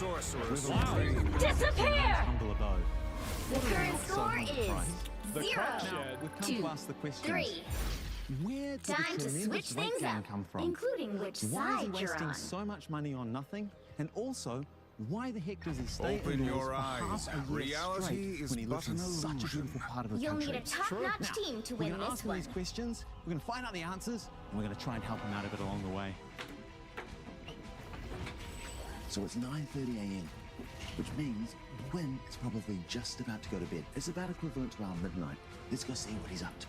D: sorceress.
A: Disappear!
C: Humble abode.
A: The current score is
F: The
A: 0
F: crack shed.
C: We've come
A: to
C: to ask the question.
A: 3.
C: Where did
A: Time
C: the
A: to
C: tremendous
A: switch
C: weight
A: things
C: gain
A: up,
C: come from?
A: including which
C: Why is he
A: side you're
C: wasting
A: on.
C: so much money on nothing? And also, why the heck does he stay
D: Open
C: indoors
D: your
C: for
D: eyes.
C: half a year
D: Reality
C: straight
D: is
C: when he lives
D: but
C: in
D: an
C: such a
D: illusion.
C: beautiful part of the
A: You'll
C: country?
A: need a top-notch
C: Now,
A: team to
C: we're
A: win
C: going to
A: this
C: ask all
A: one.
C: these questions, we're going to find out the answers, and we're going to try and help him out a bit along the way.
J: So it's 9:30 a.m., which means Quinn is probably just about to go to bed. It's about equivalent to our midnight. Let's go see what he's up to.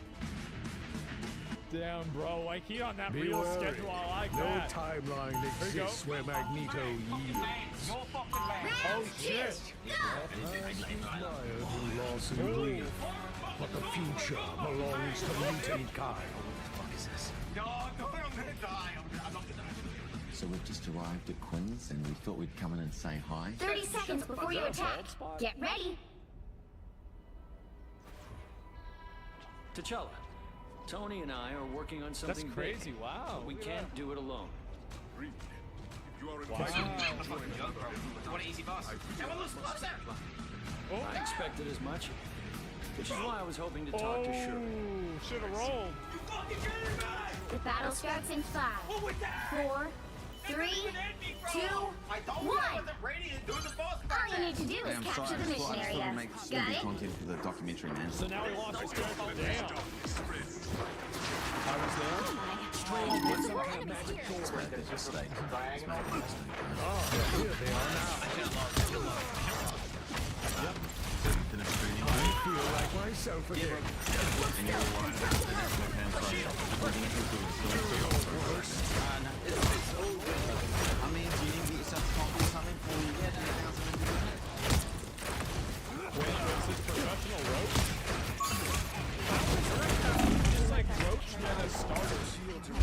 F: Damn, bro. Like, he on that
D: Be
F: real
D: wary.
F: schedule. I like
D: No
F: that.
D: timeline
F: you go.
D: exists where Magneto yields.
F: Oh, shit.
D: Who lost in grief, but the future belongs to mutant kind.
J: So we've just arrived at Quinn's and we thought we'd come in and say hi.
A: 30 seconds before you attack. Get ready.
H: T'Challa, Tony and I are working on something
F: That's crazy.
H: big.
F: Wow.
H: But we can't do it alone. I expected as much, which is why I was hoping to talk to Shuri.
F: Should have rolled.
A: The battle starts in 5, 4, 3, 2, 1. All you need to do is capture the mission area. Got it?
C: content for the documentary, man.
F: So now he lost his strength. Damn.
E: I was there.
D: I feel like myself again.
C: I mean, do you need to get yourself coffee or something before you get anything else in the
F: Wait, is this professional roach? Just like roach when I started.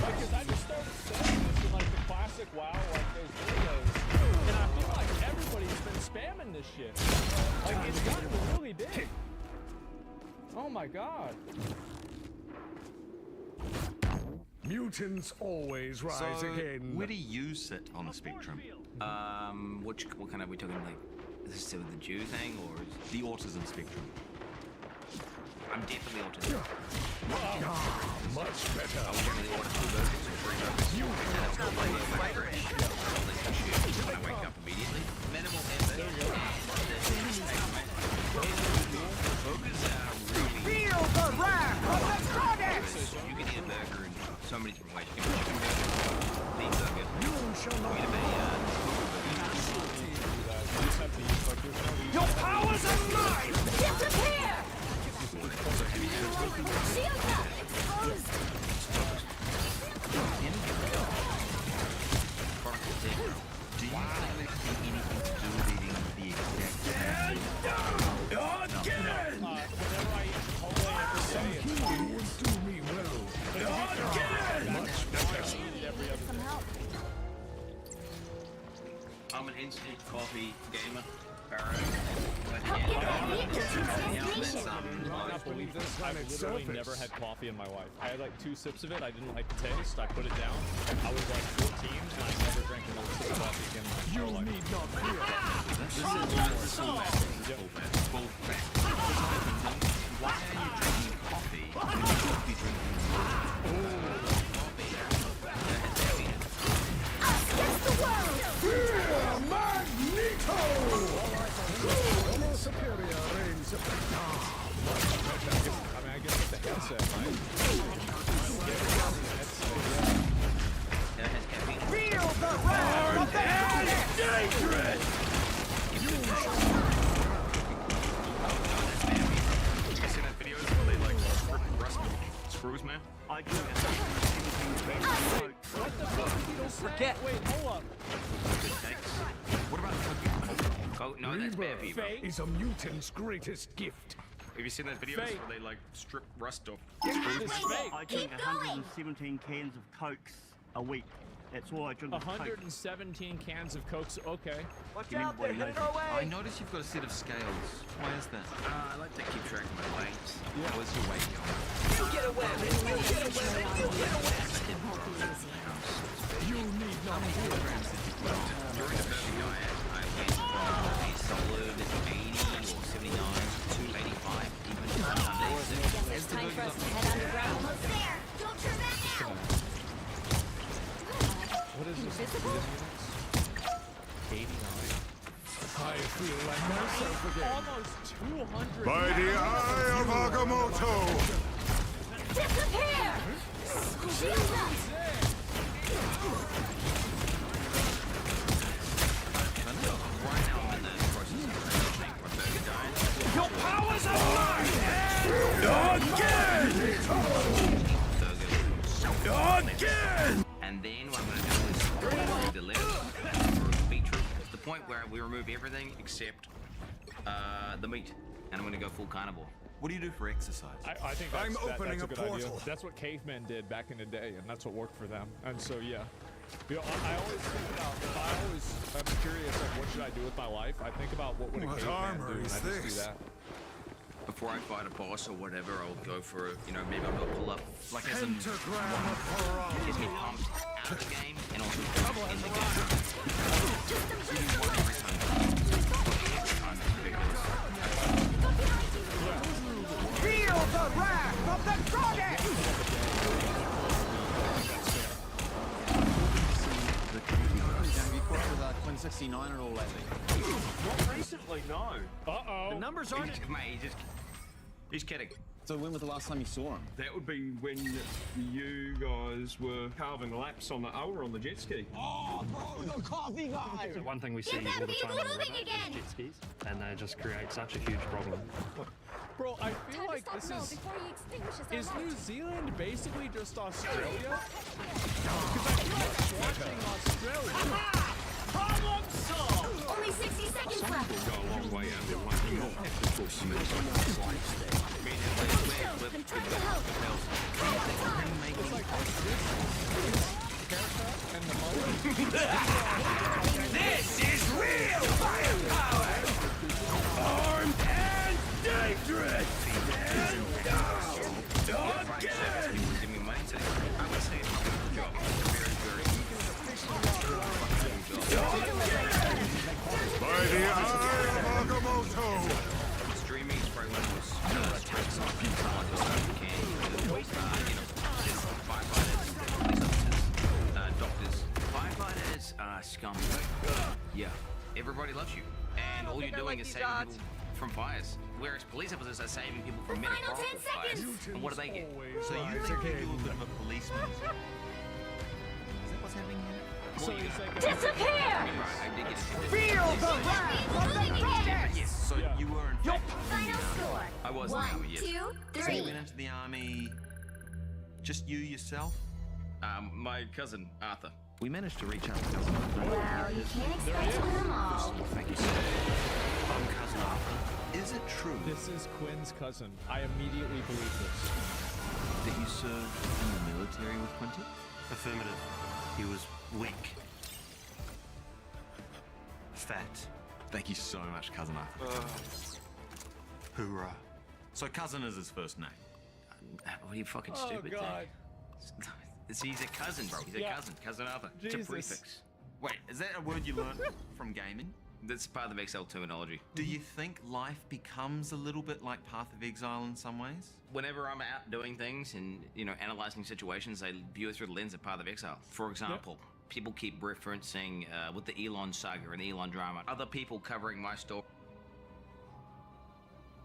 F: Like, 'cause I just started saying this in like the classic WoW, like those videos. And I feel like everybody's been spamming this shit. Like, it's gotten really big. Oh my god.
D: Mutants always rise again.
C: where do you sit on the spectrum?
K: What kind of, we talking like, is this still the Jew thing, or is
C: The autism spectrum.
K: I'm definitely autistic.
D: Much better.
K: I was definitely autistic. And it's not like a favorite. When I wake up immediately, minimal effort. Focus really.
B: Feel the wrath of the goddess!
K: You can eat a burger in so many different ways. You can have a chicken burger, beef burger,
D: You shall not.
B: Your powers are mine!
A: Disappear! Shield up! Exposed!
C: Do you think that could be anything to do with eating the exact
F: Whenever I eat Chipotle every day, it's fine.
D: You would do me well. Much better.
F: I eat it every other day.
K: I'm an instant coffee gamer.
A: Help get that vehicle to its destination.
F: You might not believe this. I've literally never had coffee in my life. I had like 2 sips of it. I didn't like the taste. I put it down. I was like 14, and I never drank another sip of coffee again in my entire life.
D: Need not fear.
C: Why are you drinking coffee when you should be drinking
A: Us against the world!
D: Magneto! Almost superior range of
F: I guess it's the headset, right?
B: Feel the wrath of the goddess! Dangerous!
C: You see that videos where they like strip rust screws, man?
F: What the fuck did you forget? Wait, hold up.
C: What about cooking?
K: No, that's bad for you, bro.
F: Fake?
D: is a mutant's greatest gift.
C: Have you seen those videos
F: Fake.
C: where they like strip rust off?
F: It's fake.
A: I drink
L: 117 cans of Cokes a week. That's all I drink.
F: 117 cans of Cokes. Okay.
B: Watch out, they're headed our
C: I
B: way!
C: noticed you've got a set of scales. Why is that?
K: I like to keep track of my weights.
C: How is your weight going?
B: You get away! You get away! You get away!
D: You need not fear.
K: During a burning diet, I went from a solid 80 or 79 to 85, even some days.
A: It's time for us to head underground. Almost there. Don't turn back now.
F: What is this? Invisible? 89.
I: I feel like myself again.
F: Almost 200.
D: By the eye of Agamotto!
A: Disappear! Shield up!
K: Right now I'm in the process of transitioning from Burger Giant.
B: Your powers are mine! Again! Again!
K: And then what I'm going to do is probably the left for beetroot to the point where we remove everything except the meat. And I'm going to go full carnivore.
C: What do you do for exercise?
F: I think
D: I'm opening
F: that's a
D: a
F: good
D: portal.
F: idea. That's what cavemen did back in the day, and that's what worked for them. And so, yeah. You know, I always think about, I'm curious, like, what should I do with my life? I think about what would a
D: What
F: caveman
D: armor
F: do, and
D: is
F: I just
D: this?
F: do that.
K: Before I fight a boss or whatever, I'll go for, you know, maybe I'll go pull up.
C: Like as in
D: Pentagram of Haram.
K: Gets me pumped out of the game and also pumped in the game. So you want every time. Every time it's ridiculous.
B: Feel the wrath of the goddess!
H: Have you caught with Quinn 69 at all lately?
L: Not recently, no.
F: Uh-oh.
L: The numbers aren't.
K: Mate, he's kidding.
H: So when was the last time you saw him?
L: That would be when you guys were carving laps on the hour on the jet ski.
B: Oh, bro, the coffee guy!
M: One thing we see
A: Get
M: all
A: them
M: the time
A: people
M: on the
A: moving
M: river
A: again!
M: is jet skis, and they just create such a huge problem.
F: Bro, I feel like this is New Zealand basically just Australia? Because I feel like watching Australia.
B: Problem solved!
A: Only 60 seconds left.
L: Go a long way out there, one thing more.
A: In time to help.
B: This is real firepower! Armed and dangerous! And again!
K: People give me money today. I would say it's a good job. Very, very
D: By the eye of Agamotto!
K: streaming is probably one of those tasks on people like those you can. You know, there's firefighters, police officers, doctors. Firefighters are scum. Yeah, everybody loves you, and all you're doing is saving people from fires. Whereas police officers are saving people from
A: Final
K: metaphorical
A: 10
K: fires.
A: seconds.
K: And what do they get?
C: So you think you do a bit of a policeman? Is that what's happening here?
F: So he's like
A: Disappear!
K: Right, I did get a
B: Feel the wrath of the goddess!
C: Yes. So you were in fact.
A: Final score.
K: I was in the
A: 1,
K: army, yes.
A: 2,
C: So
A: 3.
C: you went into the army. Just you yourself?
K: My cousin Arthur.
J: We managed to reach out to Cousin.
A: Well, you can't expect to win them all.
C: Thank you, sir. I'm cousin Arthur. Is it true
F: This is Quinn's cousin. I immediately believe this.
C: that you served in the military with Quinty?
M: Affirmative. He was weak.
C: Fat. Thank you so much, cousin Arthur. Hoorah. So cousin is his first name.
K: What are you fucking
F: Oh,
K: stupid?
F: God.
K: He's a cousin, bro. He's a
F: Yeah.
K: cousin Arthur.
F: Jesus.
K: It's a prefix.
C: Wait, is that a word you learned from gaming?
K: That's part of the XL terminology.
C: Do you think life becomes a little bit like Path of Exile in some ways?
K: Whenever I'm out doing things and, you know, analyzing situations, I view it through the lens of Path of Exile. For example, people keep referencing with the Elon saga and the Elon drama, other people covering my story.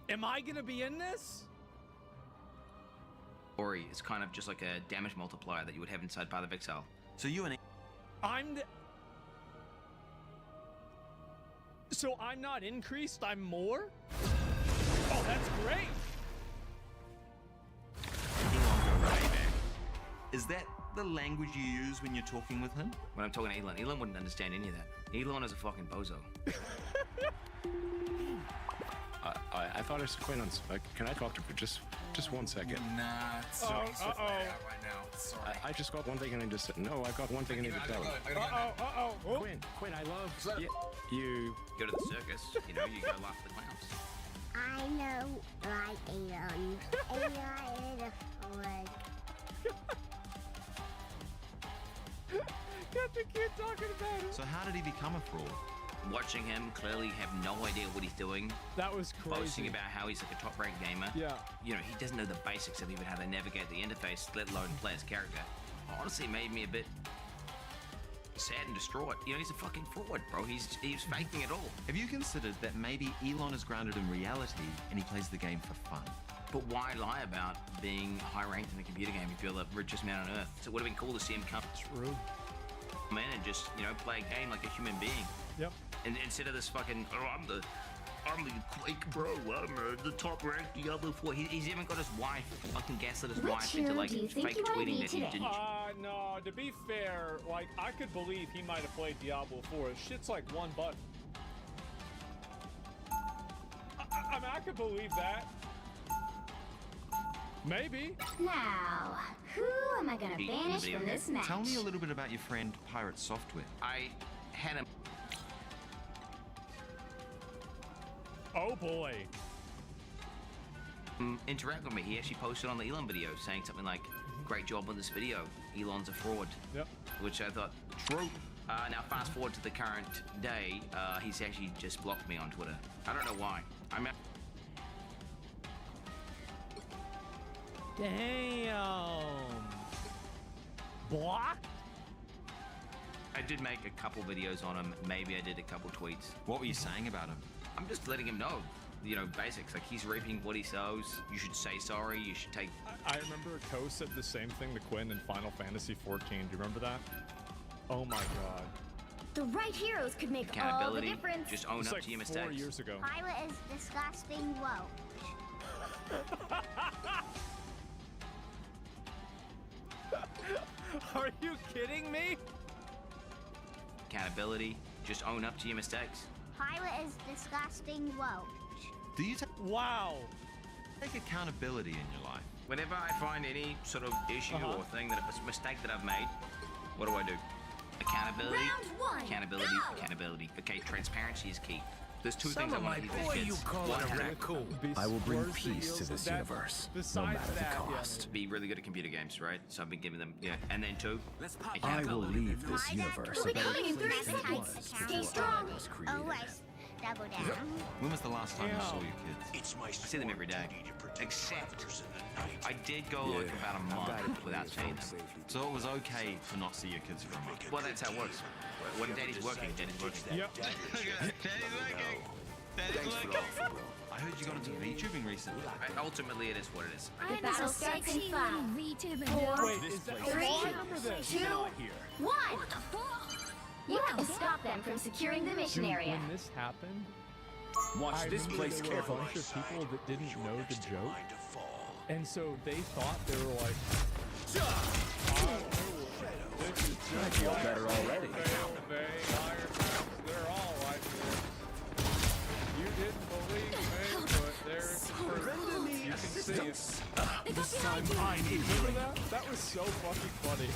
F: Am I gonna be in this?
K: It's kind of just like a damage multiplier that you would have inside Path of Exile.
C: So you and
F: So I'm not increased, I'm more? Oh, that's great!
C: Is that the language you use when you're talking with him?
K: When I'm talking to Elon, Elon wouldn't understand any of that. Elon is a fucking bozo.
M: I thought I was Quinn on. Can I talk to her for just 1 second?
I: Nah, it's
F: Uh-oh.
I: right now. Sorry.
M: I just got one thing I need to say. No, I've got one thing I need to tell you.
F: Uh-oh.
M: Quinn, I love you.
K: Go to the circus, you know, you go laugh at the clowns.
A: I know, like Elon. Elon is a flag.
F: Got the kid talking about it.
C: So how did he become a fraud?
K: watching him clearly have no idea what he's doing.
F: That was crazy.
K: Boasting about how he's like a top-ranked gamer.
F: Yeah.
K: You know, he doesn't know the basics of even how they navigate the interface, let alone play his character. Honestly, made me a bit sad and distraught. You know, he's a fucking fraud, bro. He's faking it all.
C: Have you considered that maybe Elon is grounded in reality and he plays the game for fun?
K: But why lie about being high-ranked in a computer game if you're the richest man on earth? So it would have been cool to see him come
F: True.
K: in and just, you know, play a game like a human being.
F: Yep.
K: And instead of this fucking, oh, I'm the Quake Pro, I'm the top ranked Diablo 4. He's even got his wife, fucking gaslit his wife into like fake tweeting that he didn't.
F: No, to be fair, like, I could believe he might have played Diablo 4. Shit's like one button. I mean, I could believe that. Maybe.
A: Now, who am I gonna banish from this match?
C: Tell me a little bit about your friend Pirate Software.
K: I had him.
F: Oh boy.
K: Interact with me. He actually posted on the Elon video saying something like, "Great job on this video. Elon's a fraud."
F: Yep.
K: Which I thought, true. Now fast forward to the current day, he's actually just blocked me on Twitter. I don't know why.
F: Damn. Blocked?
K: I did make a couple videos on him. Maybe I did a couple tweets.
C: What were you saying about him?
K: I'm just letting him know, you know, basics. Like, he's reaping what he sows. You should say sorry. You should take...
F: I remember Ko said the same thing to Quinn in Final Fantasy 14. Do you remember that? Oh my god.
A: The right heroes could make all the difference.
K: Just own up to your mistakes.
F: 4 years ago.
A: Pilot is disgusting. Whoa.
F: Are you kidding me?
K: Accountability. Just own up to your mistakes.
A: Pilot is disgusting. Whoa.
C: Do you take accountability in your life?
K: Whenever I find any sort of issue or thing, that a mistake that I've made, what do? Accountability.
A: Round one,
K: accountability.
A: go!
K: Accountability. Okay, transparency is key. There's two
B: Some
K: things I
B: of
K: want
B: my
K: to teach
B: boy
K: these
B: you
K: kids.
B: call
K: One,
B: it a
K: how to
B: raccoon. I will bring peace to this universe, no matter the cost.
K: be really good at computer games, right? So I've been giving them, and then two,
B: I will leave this universe
A: We'll
B: a
A: be
B: better
A: coming in 30
B: place than it
A: seconds.
B: was
A: Stay
B: before
A: strong.
B: I was created.
A: Always. Double down.
C: When was the last time you saw your kids?
B: It's my
K: I see them every day. Except I did go like about a month without seeing them.
C: So it was okay to not see your kids for a month?
K: Well, that's how it works. When Daddy's working, Daddy's working.
F: Yep.
C: Daddy's working. Daddy's working. I heard you got into VTubing recently.
K: Ultimately, it is what it is.
A: The battle starts in 5, 4,
F: Wait, is that
A: 3,
F: I remember this.
A: 2, 1. You have to stop them from securing the mission
F: Dude,
A: area.
F: when this happened,
B: Watch
F: I
B: this
F: remember
B: place
F: there were
B: carefully.
F: a bunch of people that didn't know the joke, and so they thought they were like,
B: I feel better already.
F: They're all like this. You didn't believe me, but there's proof. You can see it.
B: This time I need
F: Remember that? That was so fucking funny.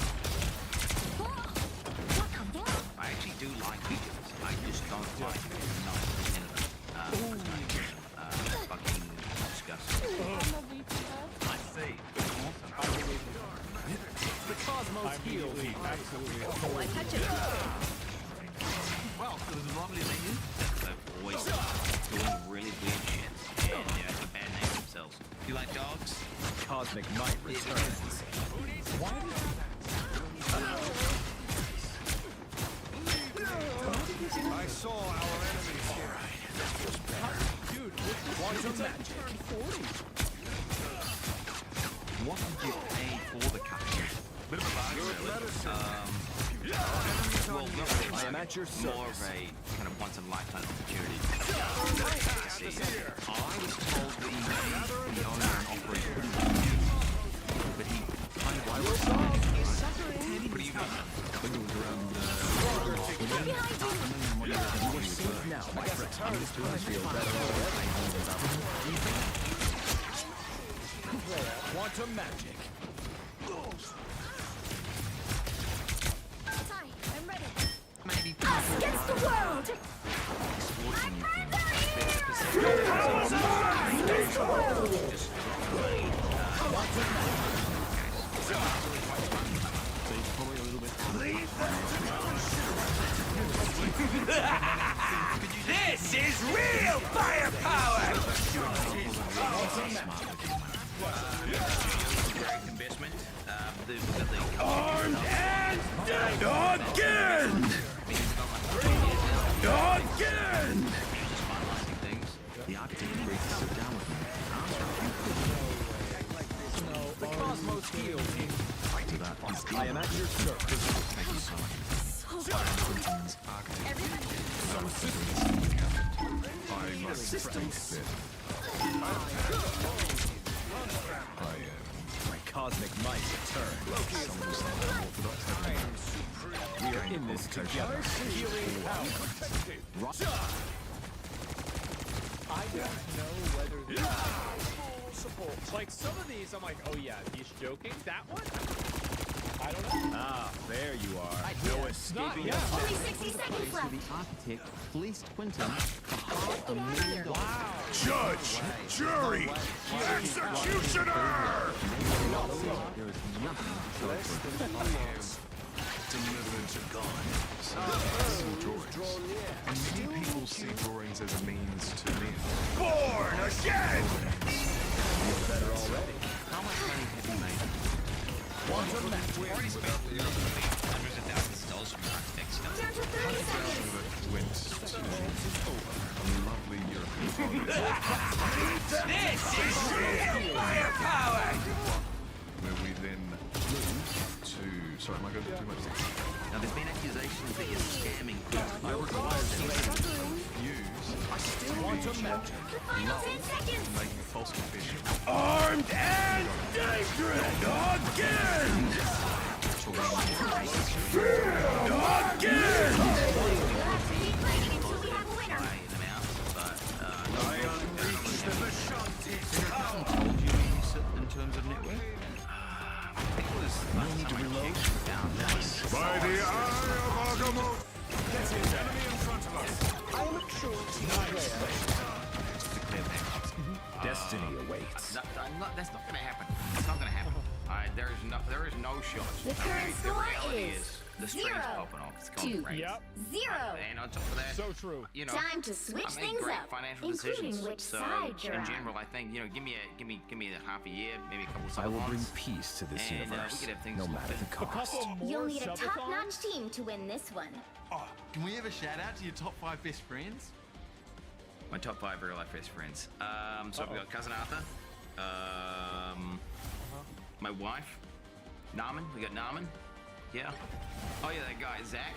K: I actually do like videos. I just don't like 90% of them. Fucking disgusting.
C: I see.
B: The cosmos heals.
F: Absolutely.
A: Oh, I touch it.
C: Well, it was lovely meeting you.
K: They're always doing really weird shit. And they have a bad name themselves. You like dogs?
B: Cosmic might returns.
D: I saw our enemies here.
F: Dude, it's like turn 40.
C: What did you pay for the cut? Bit of a bargain, really.
K: Well,
B: I am at your
K: more of
B: service.
K: a kind of once-in-a-lifetime opportunity.
C: I was told that he made the owner and operator pretty well. But he kind of what do you mean? When he was around
B: You are safe now, my friend. I feel better already. Quantum magic.
A: I'm ready.
C: maybe
A: Us against the world.
C: probably a little bit.
D: This is real firepower!
K: Great investment. The
D: Armed and dead again! Again!
C: Just finalizing things. The architect agrees to sit down with me.
B: The Cosmos healed.
C: To that, he's
B: I am at your service.
C: Thank you so much.
A: Everybody.
D: I must think fit.
B: My cosmic might return. We are in this together. Healing power.
F: I don't know whether these full support. Like some of these, I'm like, oh yeah, he's joking. That one, I don't know.
B: Ah, there you are. No escaping.
F: Yeah.
A: Only 60 seconds left.
C: The architect fleeced Quentin for $500,000.
F: Wow.
D: Judge! Jury! Executioner!
C: There is nothing to show for it.
D: Delivered to God. See drawings. And many people see drawings as a means to live. Born again!
B: Feel better already.
C: How much money have you made?
K: Quantum match. We already spent hundreds of thousands of dollars from the architects.
A: Down to 30 seconds.
D: Went to lovely European
A: This is real firepower!
D: where we then moved to... Sorry, am I going too much?
C: Now, there's been accusations that you're scamming people.
D: I require use. I still want to match.
A: Final 10 seconds.
D: Making false confession.
A: Armed and dangerous again!
D: Again!
A: Keep fighting until we have a winner.
D: I unleash the Vishanti.
C: Told you where you sit in terms of network?
K: It was last time I checked down there.
D: By the eye of Agamotto. That's his enemy in front of us.
B: I am a true team player.
C: Just to clear back.
B: Destiny awaits.
K: That's not gonna happen. It's not gonna happen. There is no shot.
A: The current score
K: reality
A: is
K: the screen's
A: 0,
K: popping off. It's going
A: 2,
K: great.
A: 0.
K: And on top of that,
F: So true.
K: you know,
A: Time to switch
K: I make
A: things
K: great
A: up,
K: financial
A: including
K: decisions.
A: which
K: So
A: side you're
K: in
A: on.
K: general, I think give me a half a year, maybe a couple of
B: I will bring
K: months,
B: peace to this
K: and, we
B: universe,
K: could have things
B: no matter the
F: A
B: cost.
F: couple more
A: You'll need a
F: subathons?
A: top-notch team to win this one.
C: Oh, can we have a shout out to your top 5 best friends?
K: My top 5 real life best friends. So we got cousin Arthur, my wife, Naaman. We got Naaman. Yeah. Oh yeah, that guy Zach.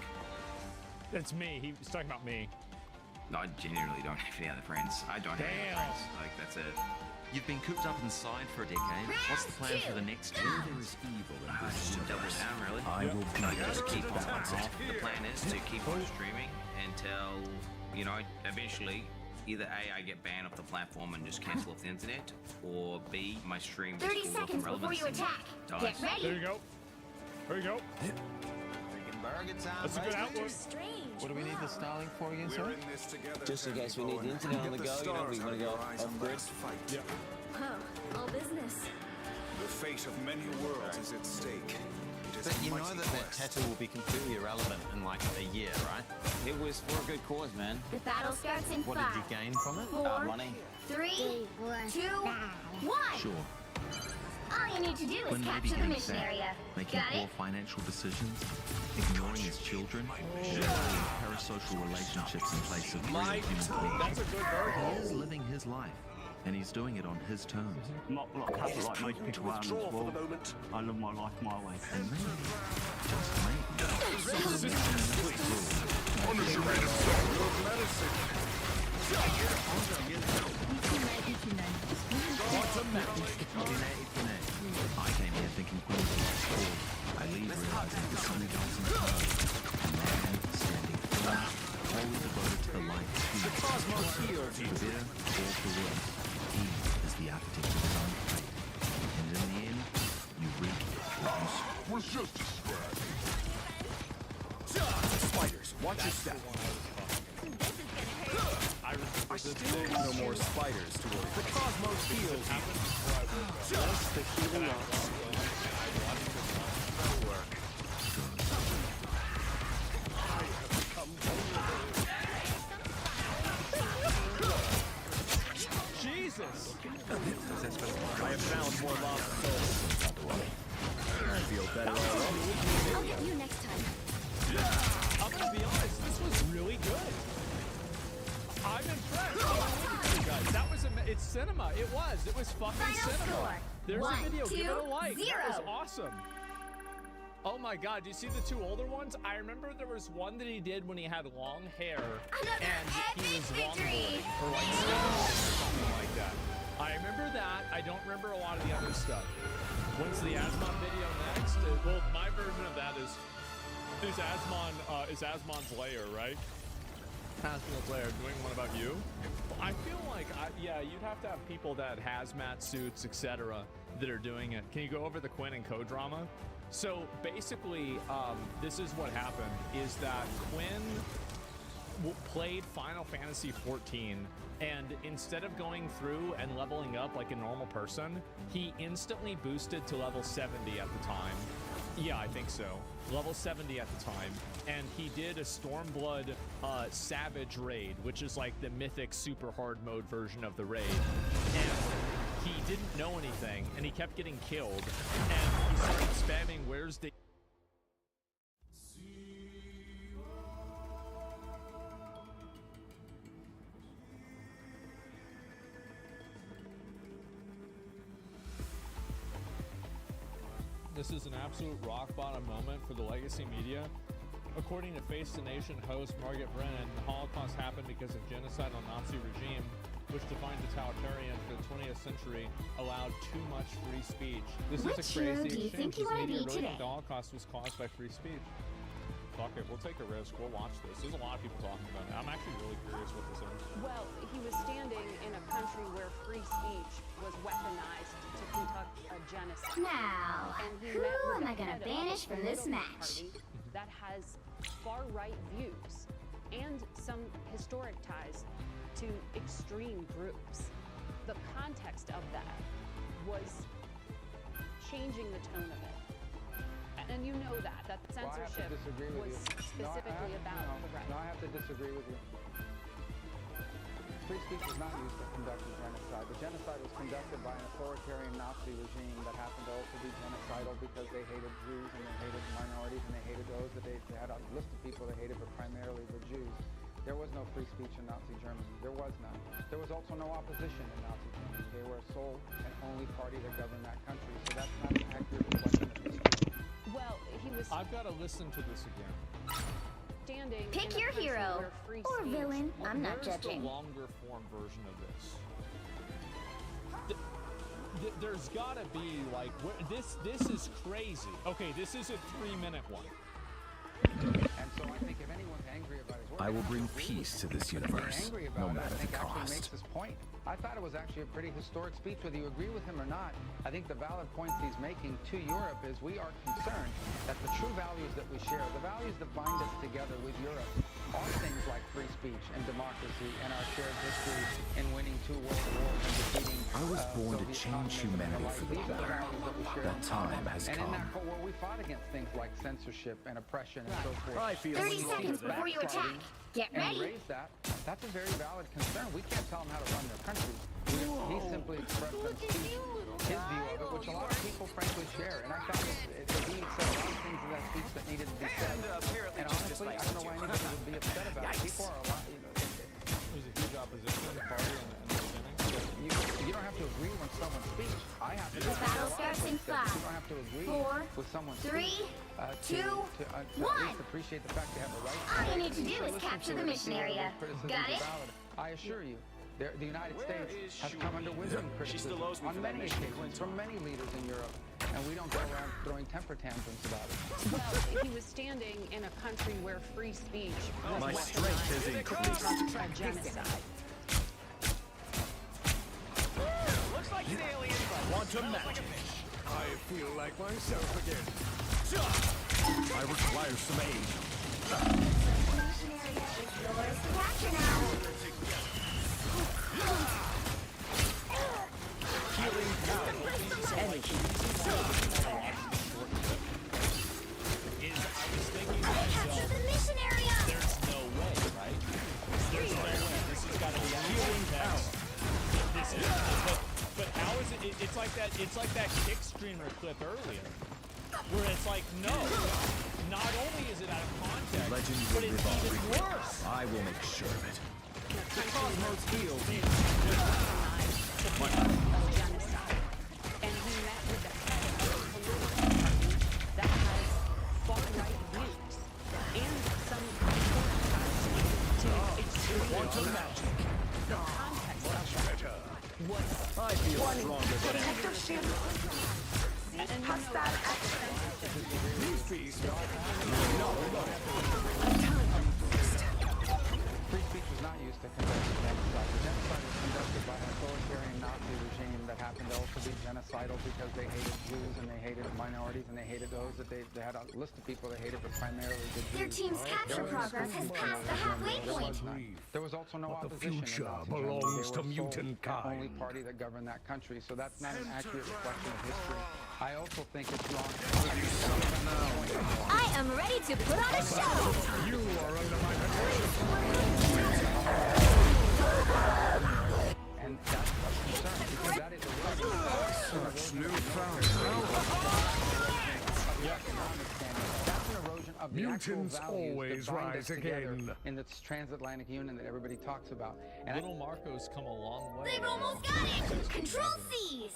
F: That's me. He's talking about me.
K: No, I genuinely don't have any other friends. I don't have any
F: Damn.
K: friends. Like that's it.
C: You've been cooped up inside for a decade. What's the plan for the next year?
B: There is evil in
K: Just
B: this
K: double
B: universe.
K: down, really.
B: I will be
K: Like, just
B: there.
K: keep on. The plan is to keep on streaming until eventually. Either A, I get banned off the platform and just cancel off the internet, or B, my stream just
A: 30
K: falls off
A: seconds
K: in
A: before
K: relevance
A: you
K: and
A: attack.
K: dies.
A: Get ready.
F: There you go. There you go. That's a good outlook.
A: Strange.
I: What do we need the Starlink for again, sir?
H: Just in case we need the internet on the go, we want to go off-grid.
F: Yeah.
A: Huh. All business.
D: The fate of many worlds is at stake.
I: But you know that tattoo will be completely irrelevant in like a year, right?
H: It was for a good cause, man.
A: The battle starts in
I: What
A: 5,
I: did you gain from it?
A: 4,
H: Money.
A: 3, 2, 1.
C: Sure.
A: All you need to do is
C: When may be
A: capture the
C: getting
A: mission
C: fat,
A: area.
C: making
A: Got
C: poor
A: it?
C: financial decisions, ignoring his children, sharing parasocial relationships in place of real human
F: That's a good version.
C: He is living his life, and he's doing it on his terms.
N: Not like most people around this world. I live my life my way.
C: And maybe, just maybe, I came here thinking Queen was cold. I leave realizing the sun Johnson card. A man standing firm, wholly devoted to the light of peace. For better or for worse, he is the architect of his own fate. And in the end, you reap what you sow.
D: Was just described.
B: Spiders, watch your step.
F: I still
B: No more spiders to worry. The Cosmos heals. Just the healing arts.
A: I'll get you next time.
F: I'm gonna be honest, this was really good. I'm impressed. You guys, that was it's cinema. It was fucking
A: Final
F: cinema.
A: score.
F: There's
A: 1,
F: a video.
A: 2,
F: Give it a like.
A: 0.
F: That was awesome. Oh my god, do you see the two older ones? I remember there was one that he did when he had long hair and he was longboarding or like skateboarding or something like that. I remember that. I don't remember a lot of the other stuff. When's the Asmon video next? Well, my version of that is Asmon's lair, right? Asmon's lair. Doing one about you? I feel like, yeah, you'd have to have people that hazmat suits, etc., that are doing it. Can you go over the Quinn and Co drama? So basically, this is what happened: is that Quinn played Final Fantasy XIV, and instead of going through and leveling up like a normal person, he instantly boosted to level 70 at the time. Yeah, I think so. Level 70 at the time. And he did a Stormblood Savage raid, which is like the mythic super hard mode version of the raid. And he didn't know anything, and he kept getting killed. And he started spamming, "Where's the..." This is an absolute rock bottom moment for the legacy media. According to Face the Nation host Margaret Brennan, the Holocaust happened because of genocide on Nazi regime, which defined totalitarian for the 20th century, allowed too much free speech. This is a crazy
A: do you think
F: exchange.
A: you want to
F: Media
A: be
F: really
A: today?
F: think the Holocaust was caused by free speech. Fuck it, we'll take a risk. We'll watch this. There's a lot of people talking about it. I'm actually really curious what this is.
O: Well, he was standing in a country where free speech was weaponized to conduct a genocide.
A: Now,
O: and he
A: who
O: met with
A: am I
O: the
A: gonna
O: head of
A: banish
O: a
A: from this
O: political
A: match?
O: party that has far-right views and some historic ties to extreme groups. The context of that was changing the tone of it. And you know that censorship was specifically about the right.
P: No, I have to disagree with you. Free speech was not used to conduct a genocide. The genocide was conducted by an authoritarian Nazi regime that happened to also be genocidal because they hated Jews and they hated minorities and they hated those that they had a list of people they hated, but primarily the Jews. There was no free speech in Nazi Germany. There was none. There was also no opposition in Nazi Germany. They were a sole and only party that governed that country. So that's not an accurate reflection of history.
O: Well, he was...
F: I've got to listen to this again.
O: Standing
A: Pick
O: in a
A: your
O: country
A: hero
O: where free
A: or
O: speech
A: villain. I'm not
F: Where's
A: judging.
F: the longer form version of this? There's gotta be like this is crazy. Okay, this is a 3-minute one.
P: And so I think if anyone's angry about his work,
C: I will bring peace to this universe, no matter the
P: actually makes
C: cost.
P: his point. I thought it was actually a pretty historic speech, whether you agree with him or not. I think the valid points he's making to Europe is we are concerned that the true values that we share, the values that bind us together with Europe, are things like free speech and democracy and our shared history in winning 2 world wars and defeating
C: I was born to
P: Soviet
C: change
P: communism and
C: humanity
P: like.
C: for the
P: These are the
C: better.
P: values that we share
C: That
P: in common.
C: time has
P: and
C: come.
P: in that Cold War, we fought against things like censorship and oppression and so forth.
C: I feel
A: 30 seconds before you attack. Get
P: And
A: ready.
P: raise that. That's a very valid concern. We can't tell them how to run their country. He simply expressed on speech his view of it, which a lot of people frankly share. And I thought he said a lot of things in that speech that needed to be said. And honestly, I don't know why anybody would be upset about it. People are a lot,
F: There's a huge opposition in the party in the beginning.
P: you don't have to agree when someone speaks. I have to.
A: The battle starts in 5,
P: You don't have to agree
A: 4,
P: with someone
A: 3,
P: speak,
A: 2,
P: to at
A: 1.
P: least appreciate the fact they have a right.
A: All you need to do
P: should
A: is
P: listen
A: capture
P: to
A: the
P: it and
A: mission
P: see whether
A: area.
P: those criticisms
A: Got
P: are
A: it?
P: valid. I assure you, the United States has come under wisdom criticism on many occasions from many leaders in Europe, and we don't go around throwing temper tantrums about it.
O: Well, he was standing in a country where free speech was
C: My strength has increased.
O: a genocide.
B: Looks like an alien.
C: Quantum magic.
D: I feel like myself again.
C: I require some aid.
A: Mission area is yours to capture now.
C: Healing power. Energy.
F: I was thinking to
A: Capture
F: myself,
A: the mission area.
F: there's no way, right? There's no way. This has got to be healing text. This is, but how is it? It's like that. It's like that kick streamer clip earlier. where it's like, no, not only is it out of context,
B: Legend
F: but
B: will
F: it's
B: live on.
F: even worse.
B: I will make sure of it.
O: The Cosmos healed. Of genocide, and he met with the head of a political party that has far-right views and some to extreme magic. The context of that was
B: I feel stronger than
O: Hector Shield. And you know,
P: Free speech was not used to conduct genocide. The genocide was conducted by an authoritarian Nazi regime that happened to also be genocidal because they hated Jews and they hated minorities and they hated those that they had a list of people they hated, but primarily the Jews.
A: Your team's capture progress has passed the halfway point.
P: There was also no
L: But the
P: opposition.
L: future
P: in Nazi
L: belongs
P: Germany.
L: to
P: They were the
L: mutant
P: sole and only
L: kind.
P: party that governed that country, so that's not an accurate reflection of history. I also think it's wrong.
A: I am ready to put on a show.
L: You are under my protection.
P: And that's a concern because that is a
L: Such newfound
P: That's an erosion of the actual
L: Mutants
P: values
L: always
P: that bind us
L: rise
P: together
L: again.
P: in this transatlantic union that everybody talks about. And
F: Little Marco's come a long way.
A: They've almost got it. Control C's.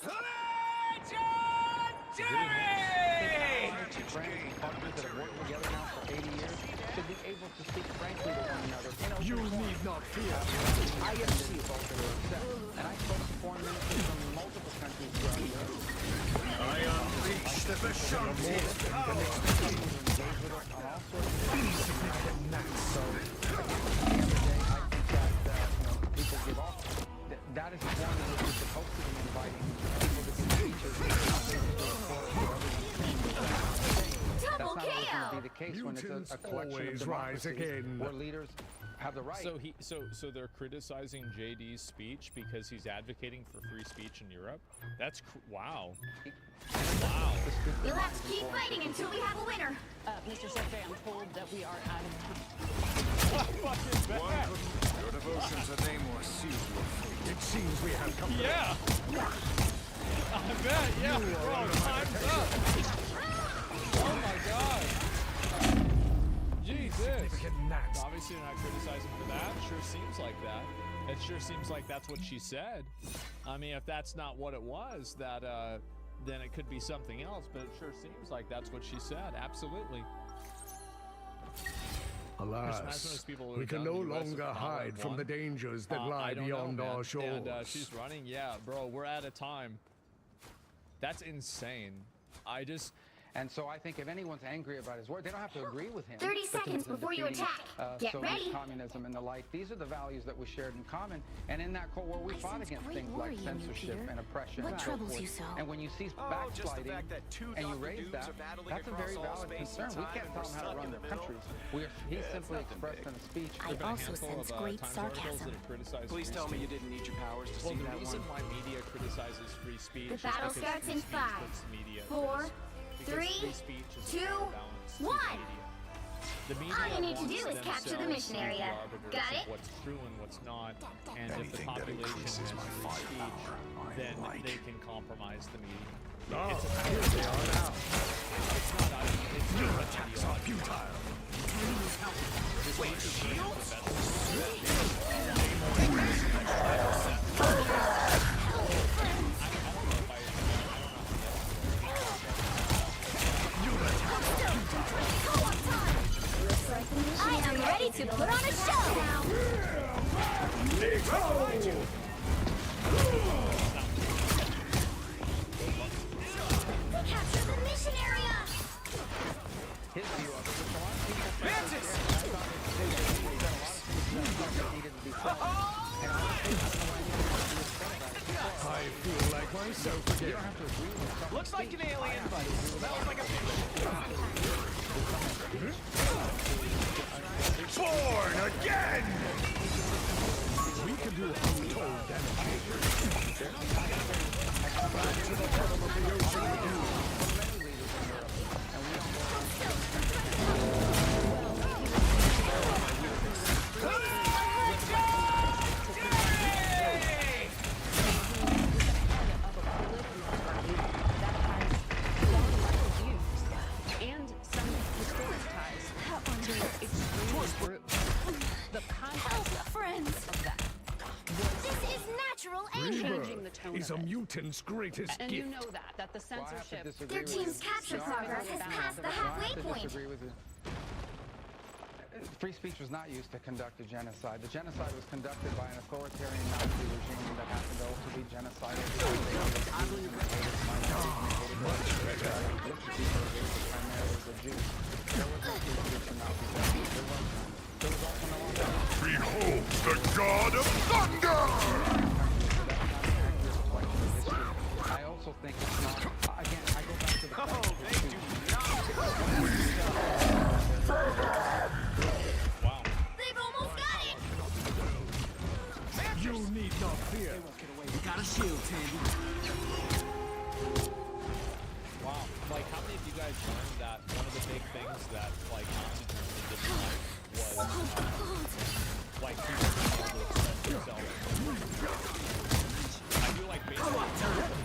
P: friends and partners that have worked together now for 80 years should be able to speak frankly to one another.
L: You need not fear.
P: I am and I spoke to foreign ministers from multiple countries throughout Europe.
L: I unleash the Vishanti's power.
P: People give off. That is the one that we're supposed to be inviting people to give speeches. That's not always going to be the case when it's a collection of democracies where leaders have the right.
F: So they're criticizing JD's speech because he's advocating for free speech in Europe? That's wow. Wow.
A: You'll have to keep fighting until we have a winner.
O: Mr. Secretary, I'm told that we are out of
F: Fucking
D: Your devotion to Namor seals your fate.
L: It seems we have come.
F: Yeah. I bet, yeah. Bro, time's up. Oh my god. Jesus. Obviously you're not criticizing for that. Sure seems like that. It sure seems like that's what she said. I mean, if that's not what it was, that then it could be something else, but it sure seems like that's what she said. Absolutely.
L: Alas, we can no longer hide from the dangers that lie beyond our shores.
F: And she's running. Yeah, bro, we're out of time. That's insane.
P: And so I think if anyone's angry about his work, they don't have to agree with him.
A: 30 seconds before you attack. Get
P: Soviet
A: ready.
P: communism and the like. These are the values that we shared in common. And in that Cold War, we fought against things like censorship and oppression.
A: What
P: and so
A: troubles
P: forth.
A: you so?
P: And when you see backsliding and you raise that, that's a very valid concern. We can't tell them how to run their countries. He simply expressed in a speech.
A: I also sense great sarcasm.
H: Please tell me you didn't need your powers to see that one.
F: The reason why media criticizes free speech
A: The battle
F: is
A: starts in
F: free speech
A: 5,
F: puts media
A: 4,
F: because
A: 3,
F: free speech is
A: 2,
F: balanced to
A: 1.
F: The media
A: All you need to
F: wants
A: do is capture the
F: themselves
A: mission
F: to be
A: area.
F: arbiters
A: Got
F: of
A: it?
F: what's true and what's not. And if the
D: Anything that
F: population has
D: increases my
F: free speech,
D: firepower, I
F: then
D: like.
F: they can compromise the media.
L: Oh,
F: It's a
L: here they are now.
F: It's not it's
L: Your
F: not
L: attacks are futile.
F: Wait, shield?
A: I am ready to put on a show. Capture the mission area.
P: His view of it, which a lot of people think was there. I thought they said a lot of stuff that needed to be said. And honestly,
L: I feel like myself
P: you
L: again.
P: don't have to agree with something.
H: Looks like an alien. Smells like a
L: Born again! We can do untold damage. Back to the bottom of the ocean with you. is a mutant's greatest
O: And
L: gift.
O: you know that the censorship.
A: Their team's capture progress has passed the halfway point.
P: Disagree with you. Free speech was not used to conduct a genocide. The genocide was conducted by an authoritarian Nazi regime that happened to also be genocidal.
L: Behold the god of thunder!
P: I also think it's not. Again, I go back to the.
K: Oh, they do
F: Wow.
A: They've almost got it!
L: You need not fear.
K: You got a shield, Tandy.
F: Wow. Like, how many of you guys learned that one of the big things that, like, Nazi Germany didn't like was, like, people being able to express themselves? I feel like basically,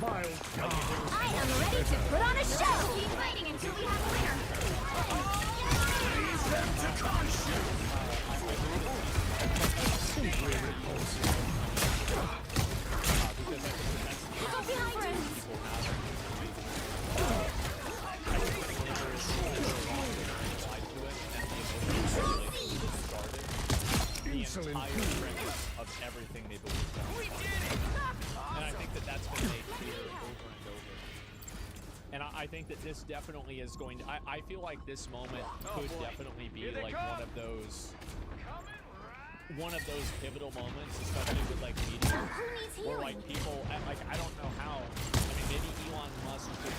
A: I am ready to put on a show! Keep fighting until we have a winner! Help behind you!
F: the entire premise of everything they believe in. And I think that that's been made clear over and over. And I think that this definitely is going to, I feel like this moment could definitely be like one of those pivotal moments, especially with like media, where like people, like I don't know how, I mean maybe Elon Musk could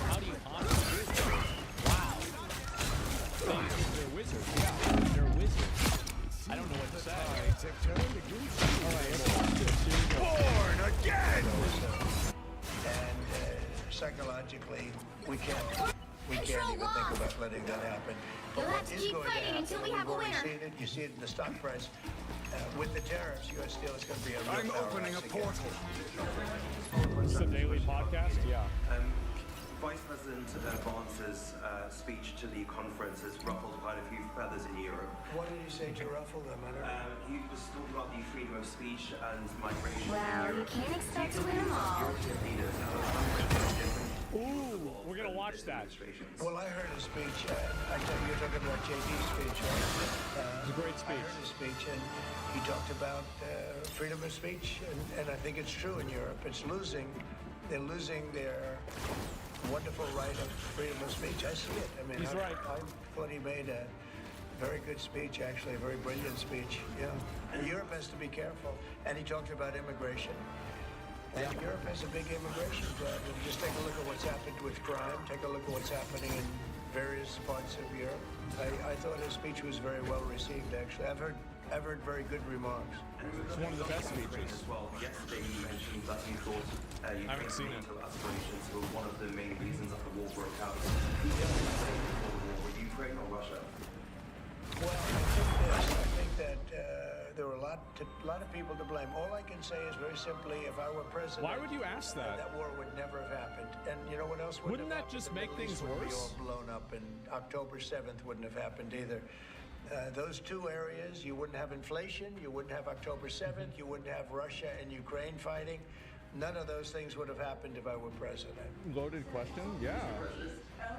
F: how do you honor? Wow. They're wizards. Yeah, they're wizards. I don't know what to say.
L: Born again!
Q: And psychologically, we can't even think about letting that happen. But what is going to happen, we've already seen it. You see it in the stock price. With the tariffs, U.S. Steel is going to be a real powerhouse.
L: I'm opening a portal.
F: It's a daily podcast? Yeah.
R: Vice President Vance's speech to the conference has ruffled quite a few feathers in Europe.
Q: What did he say to ruffle them? I don't know.
R: He was talking about the freedom of speech and migration in
A: Well, you
R: Europe.
A: can't expect to win them all.
R: European leaders
F: Ooh, we're going to watch that.
Q: Well, I heard his speech. I tell you, you're talking about JD's speech, right?
F: It's a great speech.
Q: I heard his speech, and he talked about freedom of speech, and I think it's true in Europe. It's losing. They're losing their wonderful right of freedom of speech. I see it. I mean,
F: He's right.
Q: I thought he made a very good speech, actually, a very brilliant speech. Yeah. And Europe has to be careful. And he talked about immigration. And Europe has a big immigration problem. Just take a look at what's happened with crime. Take a look at what's happening in various parts of Europe. I thought his speech was very well received, actually. I've heard very good remarks.
F: It's one of the best speeches.
R: As well. Yesterday you mentioned that you thought Ukraine's NATO aspirations were one of the main reasons that the war broke out. Who definitely played for the war, were Ukraine or Russia?
Q: Well, I think that there were a lot of people to blame. All I can say is very simply, if I were president,
F: why would you ask that?
Q: That war would never have happened. And you know what else
F: wouldn't that just make things worse?
Q: Would be all blown up, and October 7th wouldn't have happened either. Those two areas, you wouldn't have inflation, you wouldn't have October 7th, you wouldn't have Russia and Ukraine fighting. None of those things would have happened if I were president.
I: Loaded question? Yeah.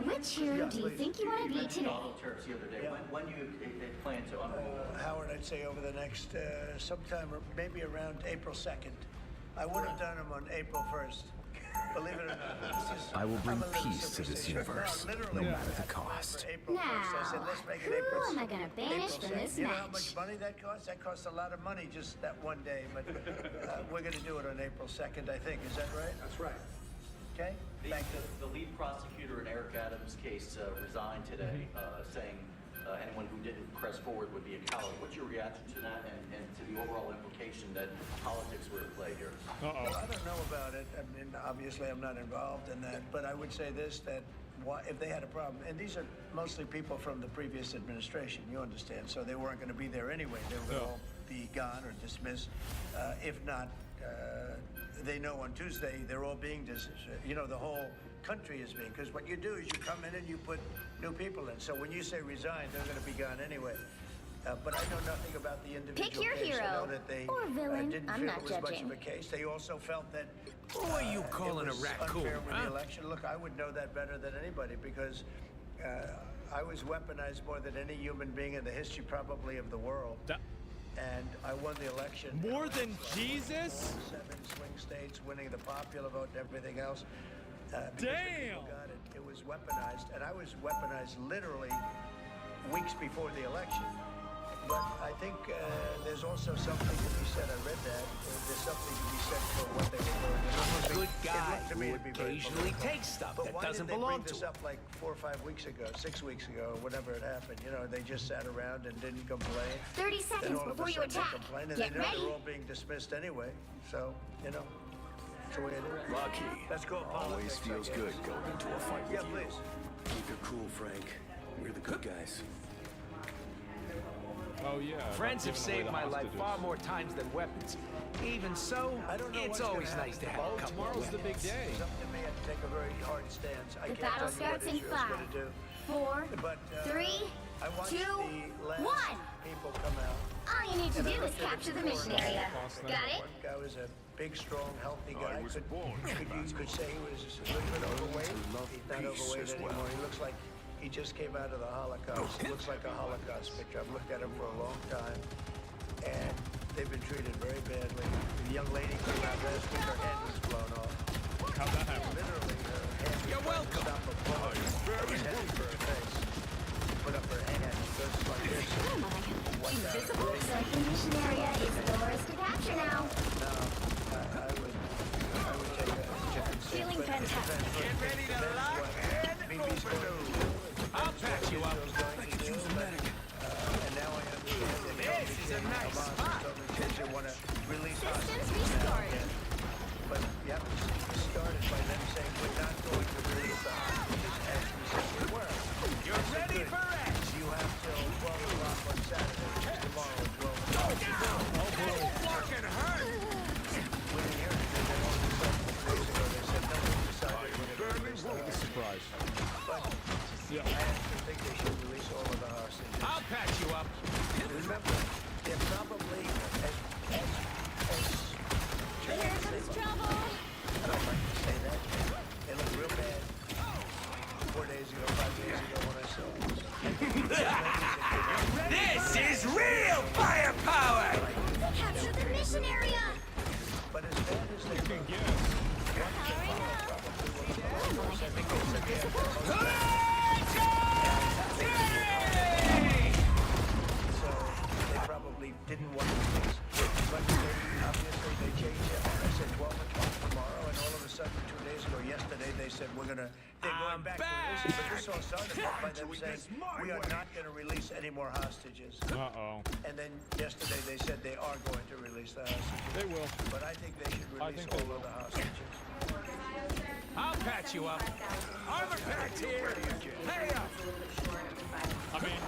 A: Which hero do you think you want to be today?
H: Tariffs the other day. When do you plan to unroll?
Q: Howard, I'd say over the next sometime, maybe around April 2nd. I would have done them on April 1st. Believe it or not.
C: I will bring peace to this universe, no matter the cost.
A: Now, who am I going to banish from this
Q: You know how
A: match?
Q: much money that costs? That costs a lot of money just that one day. But we're going to do it on April 2nd, I think. Is that right?
H: That's right.
Q: Okay? Thank you.
H: The lead prosecutor in Eric Adams' case resigned today, saying anyone who didn't press forward would be a coward. What's your reaction to that and to the overall implication that politics were at play here?
Q: Well, I don't know about it. I mean, obviously I'm not involved in that, but I would say this, that if they had a problem, and these are mostly people from the previous administration, you understand, so they weren't going to be there anyway. They were going to all be gone or dismissed, if not they know on Tuesday they're all being, the whole country is being, because what you do is you come in and you put new people in. So when you say resign, they're going to be gone anyway. But I know nothing about the individual
A: Pick your
Q: case.
A: hero.
Q: I know that they
A: Or villain.
Q: didn't
A: I'm
Q: feel
A: not
Q: it was much
A: judging.
Q: of a case. They also felt that
L: Who are you calling
Q: it
L: a
Q: was
L: raccoon,
Q: unfair with
L: huh?
Q: the election. Look, I would know that better than anybody because I was weaponized more than any human being in the history probably of the world. And I won the election.
F: More than Jesus?
Q: 7 swing states, winning the popular vote and everything else. Because the people got it. It was weaponized, and I was weaponized literally weeks before the election. But I think there's also something to be said. I read that. There's something to be said for what they were doing.
L: I'm a good
Q: It
L: guy
Q: looked to me
L: who
Q: to be very
L: occasionally
Q: political.
L: takes stuff
Q: But
L: that
Q: why
L: doesn't
Q: did they
L: belong
Q: bring this
L: to
Q: up like 4 or 5 weeks ago, 6 weeks ago, whenever it happened? You know, they just sat around and didn't complain.
A: 30
Q: Then
A: seconds
Q: all of a
A: before you
Q: sudden they
A: attack.
Q: complain, and
A: Get
Q: they know
A: ready.
Q: they're all being dismissed anyway. So, that's the way it is.
L: Lucky.
Q: Let's go.
L: Always
Q: politics,
L: feels
Q: I guess.
L: good going into a fight
Q: Yeah,
L: with you.
Q: please.
L: Keep it cool, Frank. We're the good guys.
F: Oh yeah.
L: Friends have
F: giving away
L: saved
F: the
L: my life
F: hostages.
L: far more times than weapons. Even so,
Q: I don't know
L: it's
Q: what's
L: always
Q: gonna
L: nice to
Q: happen.
L: have a
Q: Oh,
L: couple of
F: Tomorrow's the big
L: weapons.
F: day.
Q: It's up to me. I have to take a very hard stance. I
A: The
Q: can't
A: battle
Q: tell you what
A: starts in
Q: Israel's going
A: 5,
Q: to do.
A: 4,
Q: But
A: 3,
Q: I watched
A: 2,
Q: the last
A: 1.
Q: people come out.
A: All you need to
Q: And I
A: do is
Q: looked at
A: capture
Q: it
A: the
Q: before
A: mission
Q: and
A: area.
Q: after.
A: Got it?
Q: One guy was a big, strong, healthy guy.
D: was born
Q: You could say he was a little bit overweight. He's not overweight anymore. He looks like he just came out of the Holocaust. He looks like a Holocaust picture. I've looked at him for a long time. And they've been treated very badly. The young lady came out last week, her head was blown off.
F: How'd that happen?
Q: Literally, her head was blown off. Stop a bullet. It was heading for her face. Put up her hand. She goes like this.
A: Invisible? So the mission area is yours to capture now.
Q: No, I would take a chicken stick.
A: Feeling
Q: But it
A: fantastic.
Q: depends
L: Get ready to
Q: what
L: lock and
Q: BB's going to do.
L: I'll patch you up.
Q: I could use a medic. And now I understand that
L: This is a nice spot.
Q: they want to release
A: Systems
Q: hostages now
A: restarted.
Q: again. But you have to start it by them saying we're not going to release the hostages as we said we were.
L: You're ready for action.
Q: You have till 12 o'clock on Saturday, which is tomorrow at 12 o'clock.
L: Fucking hurt.
Q: We didn't hear anything. Then all of a sudden, 2 days ago, they said, no, we decided we're going to release the hostages.
F: Surprise.
Q: But I actually think they should release all of the hostages.
L: I'll patch you up.
Q: Remember, they're probably as
A: Here comes trouble.
Q: I don't like to say that. They look real bad. 4 days ago, 5 days ago when I saw them.
L: This is real firepower.
A: They captured the mission area.
Q: But as bad as they look,
A: Powering up.
Q: so they probably didn't want to release. But obviously they changed it. I said 12 o'clock tomorrow, and all of a sudden 2 days ago, yesterday, they said they're going back to releasing. But this all started by them saying we are not going to release any more hostages.
F: Uh-oh.
Q: And then yesterday they said they are going to release the hostages.
F: They will.
Q: But I think they should
F: I
Q: release
F: think they
Q: all of the hostages.
L: I'll patch you up. Armor packed here. Hey up.
F: I mean,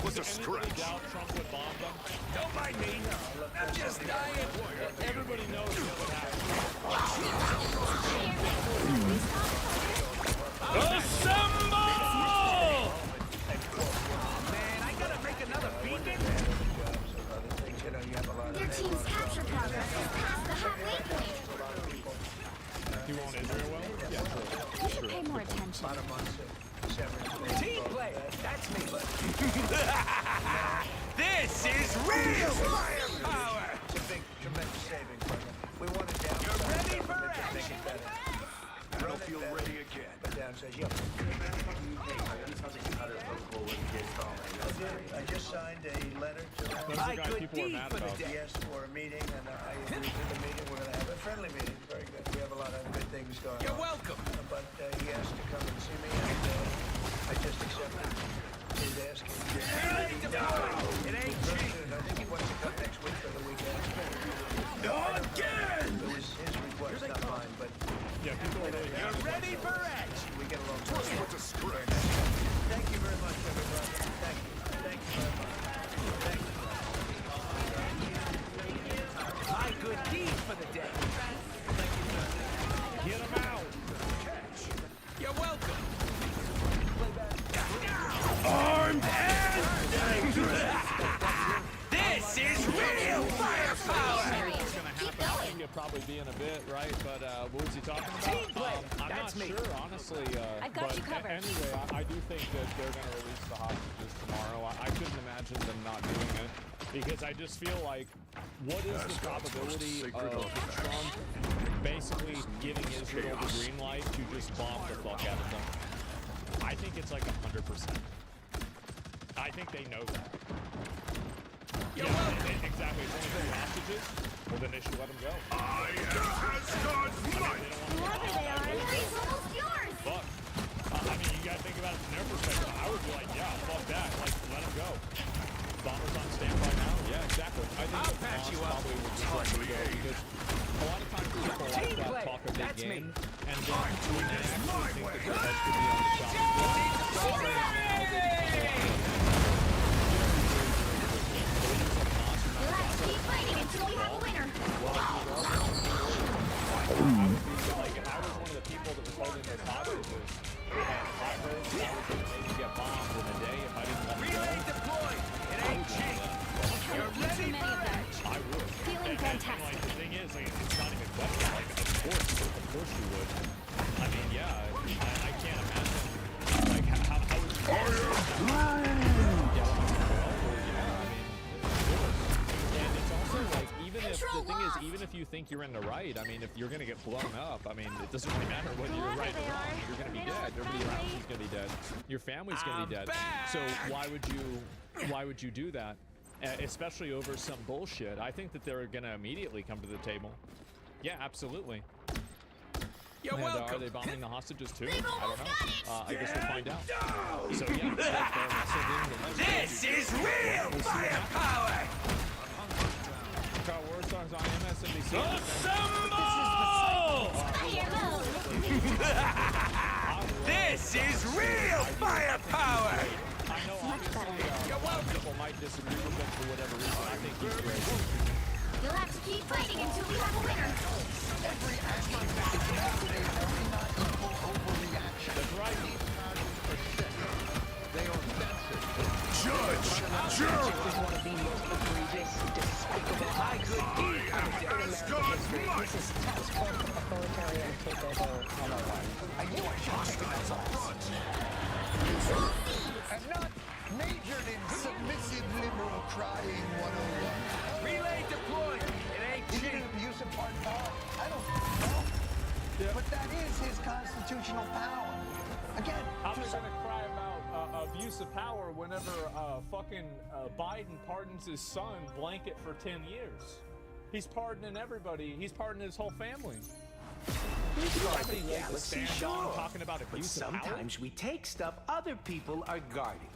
D: Was a
F: does anybody
D: stretch.
F: doubt Trump would bomb them?
L: Don't mind me. I'm just dying.
F: Everybody knows what would happen.
L: Assemble! Man, I gotta make another beacon.
A: Your team's capture progress is past the halfway point.
F: You want Israel well? Yeah, sure.
A: You should pay more attention.
Q: Team
L: play. That's me. This is real firepower.
Q: It's a big, tremendous saving for them. We want to downsize.
L: You're ready
Q: them,
L: for
Q: but they make
L: action.
Q: it better.
D: I don't feel ready again.
Q: But downsize, yep. I just signed a letter to
F: Those are the guys people are mad about.
Q: He asked for a meeting, and I agreed to the meeting. We're going to have a friendly meeting. Very good. We have a lot of good things going on.
L: You're welcome.
Q: But he asked to come and see me, and I just accepted his asking.
L: It ain't cheap.
Q: I think he wants to come next week or the weekend.
L: Again.
Q: It was his request, not mine, but
F: Yeah, people are really
L: You're ready for action.
Q: we get along.
D: Just with the stretch.
Q: Thank you very much, everybody. Thank you. Thank you very much. Thank you.
L: My good deed for the day.
K: welcome.
L: Armed and dangerous!
K: This is real firepower!
F: I think it'll probably be in a bit, right? But what was he talking about? I'm not sure, honestly.
O: I've got
F: but
O: you covered.
F: Anyway, I do think that they're going to release the hostages tomorrow. I couldn't imagine them not doing it because I just feel like, what is the probability of Trump basically giving Israel the green light to just bomb the fuck out of them? I think it's like 100%. I think they know that. Yeah, exactly. It's only the hostages. Well, then they should let them go.
L: I am Asgard's might!
A: Whoever they are, it's almost yours!
F: Fuck. I mean, you gotta think about it from their perspective. I would be like, yeah, fuck that. Like, let them go. Bombers on standby now? Yeah, exactly. I think
K: I'll patch you up.
F: probably would just let them go because a lot of times people like that talk a big game, and then when they actually think that their head could be on the chopping block.
A: Let's keep fighting until we have a winner.
F: Like, if I was one of the people that was holding those hostages, and I heard that I was going to maybe get bombed in a day if I didn't let them go,
K: deployed. It
F: I
K: ain't
F: would do that.
K: You're ready for action.
F: I would.
O: Feeling fantastic.
F: Like, the thing is, like, it's not even a question. Like, of course you would. I mean, yeah, I can't imagine. Like, how would you? Yeah, and it's also like, even if you think you're in the right, I mean, if you're gonna get blown up, I mean, it doesn't really matter whether you're right or wrong. You're gonna be dead. Everybody around you's gonna be dead. Your family's gonna be dead. So why would you do that? Especially over some bullshit. I think that they're gonna immediately come to the table. Yeah, absolutely.
K: You're
F: welcome. Are they bombing the hostages too? I don't know. I guess we'll find out. So yeah,
K: this is real firepower!
F: War songs on MSNBC.
K: This is real firepower!
F: I know obviously people might disagree with him for whatever reason. I think he's great.
A: You'll have to keep fighting until we have a winner.
Q: Every action nowadays are not equal overreaction.
F: That's right.
L: They are offensive. Judge! Jerk!
S: One of the most egregious, despicable acts in American history. This is task force authoritarian takeover 101. I knew I should take that side.
Q: And not majored in submissive liberal crying 101.
K: Relay deployed. It ain't
Q: Is it an abuse of hard power? I don't know.
F: Yeah.
Q: But that is his constitutional power. Again,
F: I'm just gonna cry about abuse of power whenever fucking Biden pardons his son blanket for 10 years. He's pardoning everybody. He's pardoning his whole family.
K: He's
F: I
K: like
F: think
K: the
F: he
K: galaxy,
F: stands on
K: sure.
F: talking about
K: But
F: abuse of power.
K: sometimes we take stuff other people are guarding.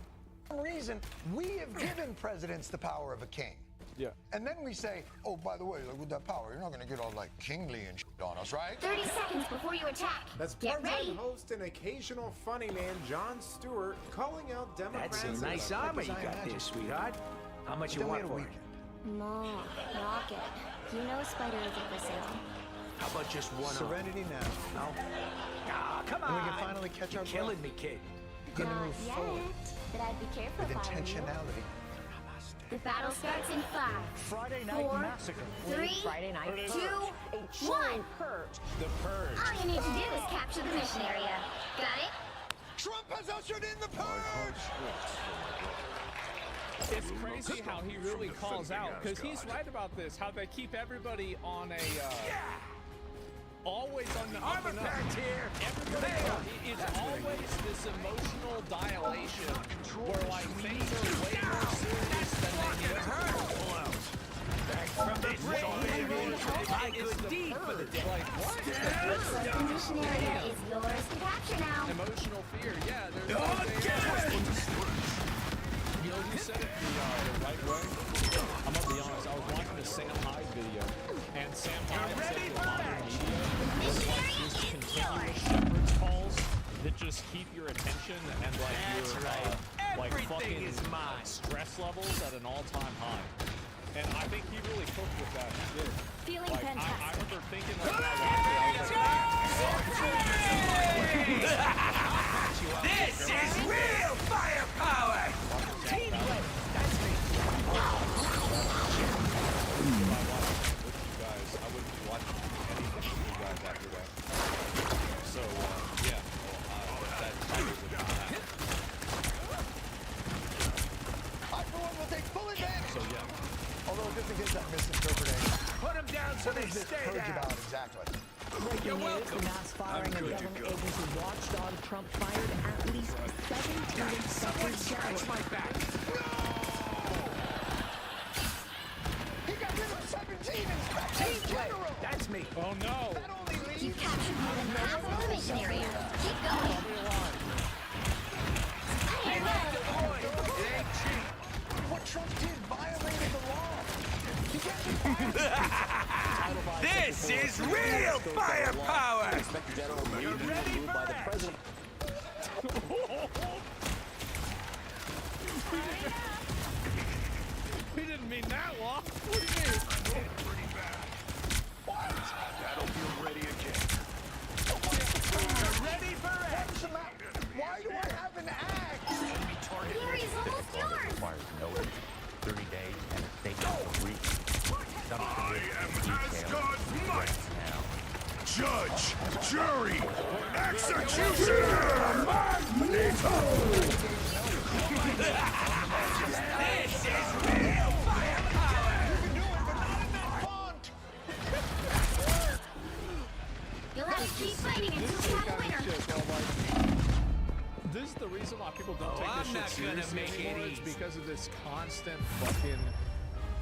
Q: for some reason, we have given presidents the power of a king.
F: Yeah.
Q: And then we say, oh, by the way, like, with that power, you're not going to get all, like, kingly and shit on us, right?
A: 30 seconds before you attack.
T: That's
A: Get ready.
T: part-time host and occasional funny man Jon Stewart calling out Democrats.
K: That's a nice armor you got there, sweetheart. How much you want for it?
A: Mom, Rocket, you know Spider isn't for sale.
K: How about just one
Q: Serenity now.
K: No? Ah, come
Q: And
K: on.
Q: we can finally catch
K: You're
Q: our
K: killing
Q: breath.
K: me, kid.
Q: Begin to
A: Not
Q: move
A: yet,
Q: forward
A: but I'd be careful
Q: with
A: if I were you.
Q: intentionality.
A: The battle starts in 5,
S: Friday Night
A: 4,
S: Massacre.
A: 3,
S: Friday Night
A: 2,
S: Purge.
A: 1.
S: Purge.
F: The Purge.
A: All you need to do is capture the mission area. Got it?
Q: Trump has ushered in the purge!
F: It's crazy how he really calls out, because he's right about this, how they keep everybody on a, always on the up and up. Everybody, it's always this emotional dilation, where like things are way more serious than they need to be. From the
K: I could deep for the day.
F: Like, what?
A: Looks like the mission area is yours to capture now.
F: Emotional fear, yeah, there's something. You know, you said it the right way. I'm gonna be honest, I was watching the Sam Hyde video, and Sam Hyde said that modern media is like these continuous shepherd's calls that just keep your attention and like your like fucking stress levels at an all-time high. And I think he really cooked with that. He did.
O: Feeling
F: like,
O: fantastic.
F: I remember thinking like that.
U: is this purge about exactly?
S: Breaking news, the mass firing of government agency watchdog Trump fired at least 17 inspectors general.
U: My back. He got rid of 17 inspectors general.
N: That's me.
F: Oh no.
U: That only leaves...
A: You captured more than half of the mission area. Keep going.
N: It ain't cheap.
U: What Trump did violated the law.
N: This is real firepower!
U: Inspector General removed by the president.
F: He didn't mean that, Law. What do you mean?
N: Pretty bad. What? Battlefield ready again.
U: You're ready for action. Why do I have an axe?
N: Enemy target
A: Here is almost yours.
C: Requires notice, 30 days, and a statement for week.
D: I am Asgard's might! Judge, jury, executioner, Magneto!
N: This is real firepower!
U: You can do it, but not in that font.
A: You'll have to keep fighting until you have a winner.
F: This is the reason why people don't
K: Oh,
F: take
K: I'm
F: this shit
K: not gonna
F: seriously
K: make it
F: anymore. It's
K: easy.
F: because of this constant fucking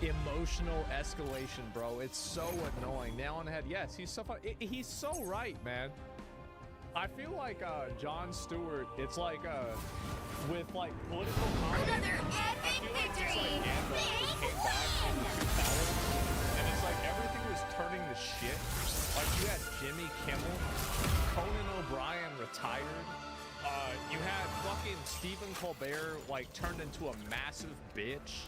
F: emotional escalation, bro. It's so annoying. Nail on the head. Yes, he's so he's so right, man. I feel like Jon Stewart, it's like with like political comedy.
A: Another epic victory.
F: Came back in 2000, and it's like everything was turning to shit. Like you had Jimmy Kimmel, Conan O'Brien retired. You had fucking Stephen Colbert like turned into a massive bitch.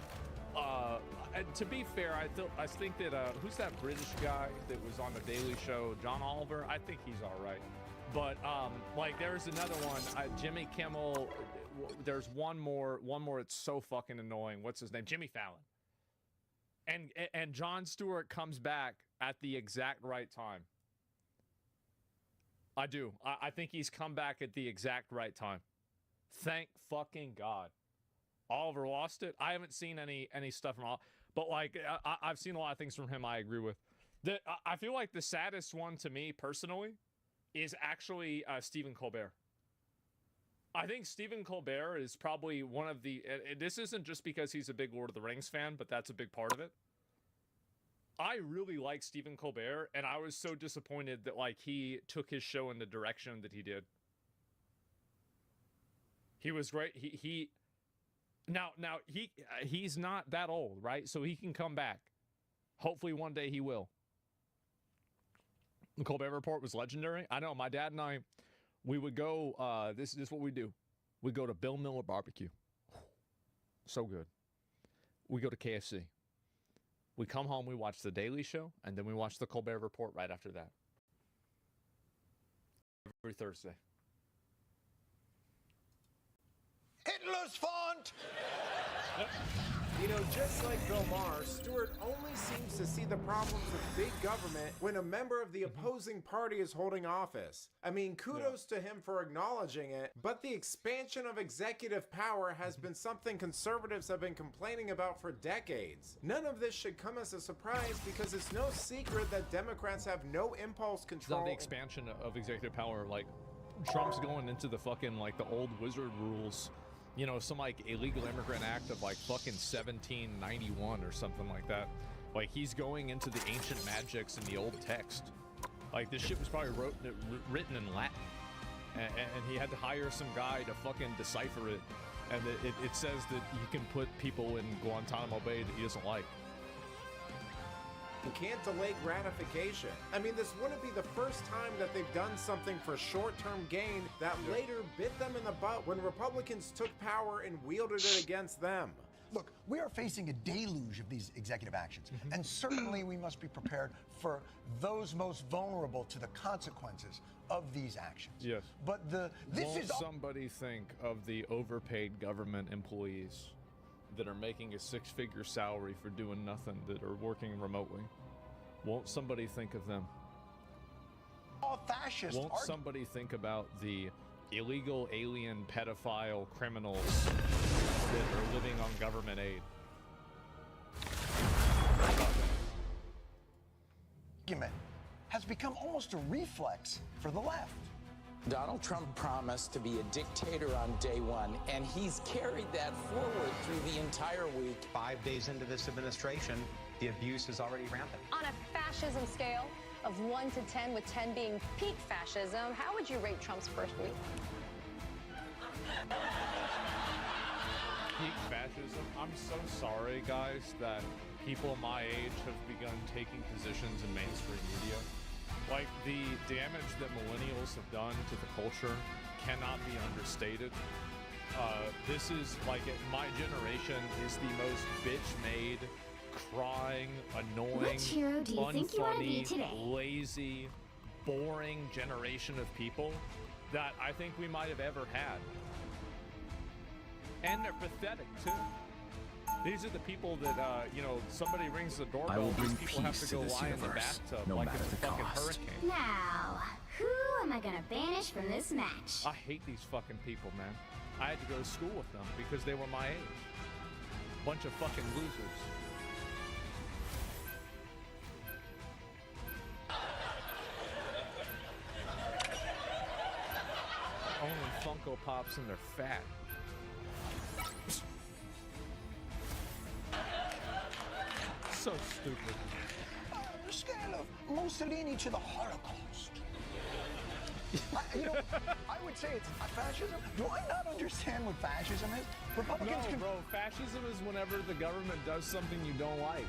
F: And to be fair, I think that who's that British guy that was on the Daily Show, John Oliver? I think he's all right. But like there's another one, Jimmy Kimmel. There's one more. It's so fucking annoying. What's his name? Jimmy Fallon. And Jon Stewart comes back at the exact right time. I do. I think he's come back at the exact right time. Thank fucking God. Oliver lost it. I haven't seen any stuff from Oliver, but like I've seen a lot of things from him I agree with. I feel like the saddest one to me personally is actually Stephen Colbert. I think Stephen Colbert is probably one of the... this isn't just because he's a big Lord of the Rings fan, but that's a big part of it. I really like Stephen Colbert, and I was so disappointed that like he took his show in the direction that he did. He was great. He's not that old, right? So he can come back. Hopefully one day he will. The Colbert Report was legendary. I know my dad and I, we would go, this is what we do. We go to Bill Miller Barbecue. So good. We go to KFC. We come home, we watch The Daily Show, and then we watch The Colbert Report right after that. Every Thursday.
U: Hitler's font!
T: You know, just like Bill Maher, Stewart only seems to see the problems with big government when a member of the opposing party is holding office. I mean, kudos to him for acknowledging it, but the expansion of executive power has been something conservatives have been complaining about for decades. None of this should come as a surprise because it's no secret that Democrats have no impulse control.
F: It's not the expansion of executive power, like Trump's going into the fucking, like, the old wizard rules. You know, some like illegal immigrant act of like fucking 1791 or something like that. Like he's going into the ancient magics in the old text. Like this shit was probably written in Latin, and he had to hire some guy to fucking decipher it. And it says that you can put people in Guantanamo Bay that he doesn't like.
T: Can't delay gratification. I mean, this wouldn't be the first time that they've done something for short-term gain that later bit them in the butt when Republicans took power and wielded it against them.
V: Look, we are facing a deluge of these executive actions, and certainly we must be prepared for those most vulnerable to the consequences of these actions.
F: Yes.
V: But
F: Won't somebody think of the overpaid government employees that are making a six-figure salary for doing nothing, that are working remotely? Won't somebody think of them?
V: All fascists.
F: Won't somebody think about the illegal alien pedophile criminals that are living on government aid?
V: argument has become almost a reflex for the left.
E: Donald Trump promised to be a dictator on day one, and he's carried that forward through the entire week.
G: 5 days into this administration, the abuse is already rampant.
O: On a fascism scale of 1 to 10, with 10 being peak fascism, how would you rate Trump's first week?
F: Peak fascism? I'm so sorry, guys, that people my age have begun taking positions in mainstream media. Like, the damage that millennials have done to the culture cannot be understated. This is, like, my generation is the most bitch-made, crying, annoying,
A: Which hero do you think you want to be
F: unfunny,
A: today?
F: lazy, boring generation of people that I think we might have ever had. And they're pathetic, too. These are the people that, you know, somebody rings the doorbell,
C: I will bring
F: these people have
C: peace
F: to go
C: to this
F: lie in the
C: universe,
F: bathtub
C: no
F: like
C: matter
F: it's a
C: the
F: fucking
C: cost.
F: hurricane.
A: Now, who am I gonna banish from this match?
F: I hate these fucking people, man. I had to go to school with them because they were my age. Bunch of fucking losers. Only Funko Pops and they're fat. So stupid.
V: On the scale of Mussolini to the Holocaust. You know, I would say it's not fascism. Do I not understand what fascism is? Republicans
F: No, bro, fascism is whenever the government does something you don't like.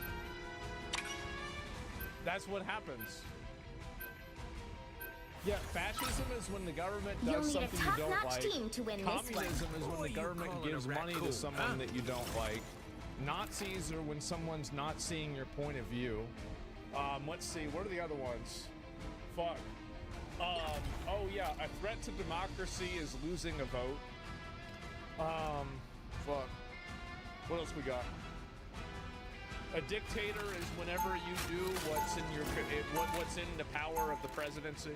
F: That's what happens. Yeah, fascism is when the government
A: You'll
F: does
A: need a
F: something you don't
A: top-notch
F: like.
A: team to win this one.
F: Communism is when the government gives money to someone that you don't like. Nazis are when someone's not seeing your point of view. Let's see, what are the other ones? Fuck. Oh yeah, a threat to democracy is losing a vote. Fuck. What else we got? A dictator is whenever you do what's in your what's in the power of the presidency.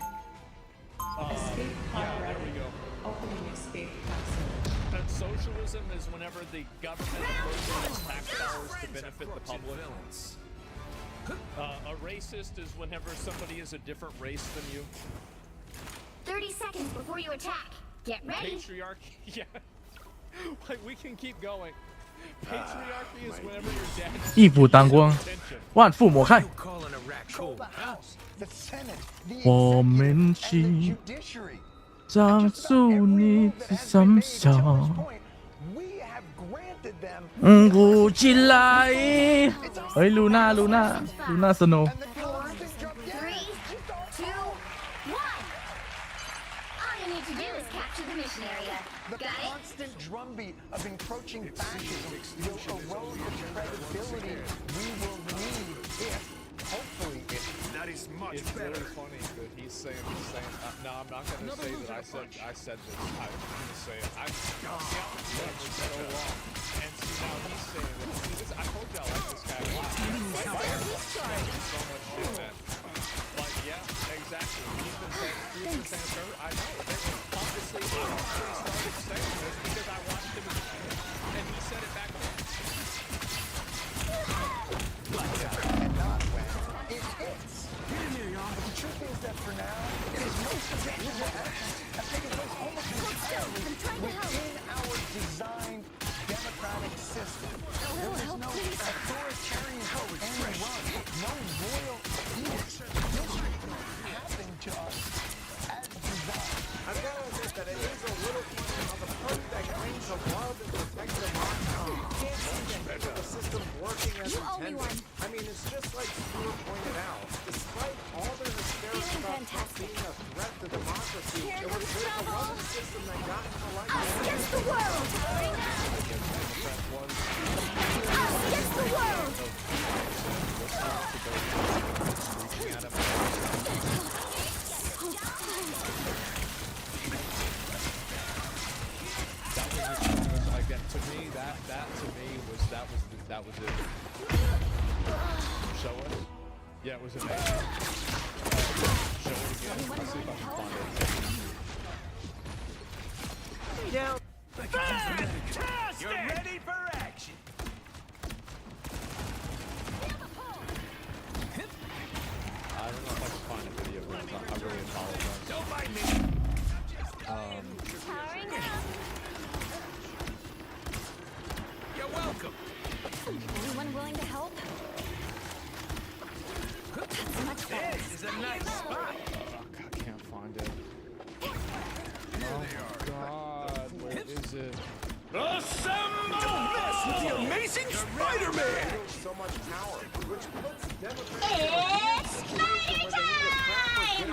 F: Yeah, there we go.
W: Opening escape capsule.
F: And socialism is whenever the government approaches tax dollars to benefit the public. A racist is whenever somebody is a different race than you.
A: 30 seconds before you attack. Get ready.
F: Patriarchy, yeah. Like, we can keep going. Patriarchy is whenever your dad
X: 一夫当关，万夫莫开。
V: the Senate, the
X: 我们是长出你的心上，舞起来。哎，Luna Snow。
V: The constant drumbeat of encroaching fascism will erode the credibility we will need if, hopefully,
D: that is much
F: it's
D: better.
F: Really funny that he's saying. No, I'm not gonna say that I said this. I'm gonna say it. I've said it for so long, and see now he's saying it. See, this, I told you I like this guy a lot. So much shit, man. But yeah, exactly. He's been saying it forever. I know. Obviously, I started saying this because I watched him as a kid, and he said it back then.
V: and not when it hits. The truth is that for now, it is most of the evil actions have taken place almost entirely within our designed democratic system. There is no authoritarian end run, no royal edict. History happened to us as designed.
T: I've got to admit that it is a little funny how the party that claims to love and protect democracy can't seem to handle the system working as intended. I mean, it's just like Stuart pointed out. Despite all their hysterics about Trump being a threat to democracy, it was the love system that got him elected.
A: Us against the world! Us against the world!
F: Like that to me, that was it. Show us. Yeah, it was amazing. Show it again. I'll see if I can find it.
U: Yeah. Fantastic! You're ready for action.
F: I don't
I: I really apologize.
A: Don't mind me. Powering down.
B: You're welcome.
A: Anyone willing to help? That's much better.
B: This is a nice spot.
I: I can't find it. Oh my god, where is it?
B: Assemble! Don't mess with the amazing Spider-Man!
T: So much power, which puts Democrats
A: It's Spider time!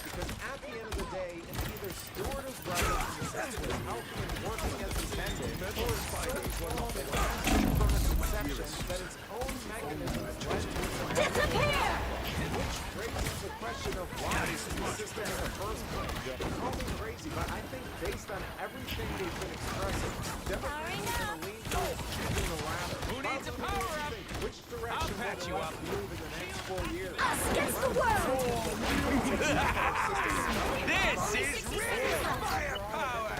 T: Because at the end of the day, it's either Stewart is right, successfully healthy and working as intended, or Spidey's one of the last from its inception that its own mechanism has led to its
A: disappear!
T: Which raises the question of why this is the system in the first place. Call me crazy, but I think based on everything they've been expressing, Democrats are going to lean towards choosing the latter.
B: Who needs a power-up?
T: Which direction
B: I'll patch you up.
T: move in the next 4 years?
A: Us against the world!
B: This is real firepower!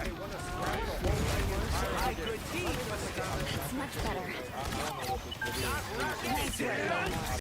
B: I could eat.
A: That's much better.
B: Not right.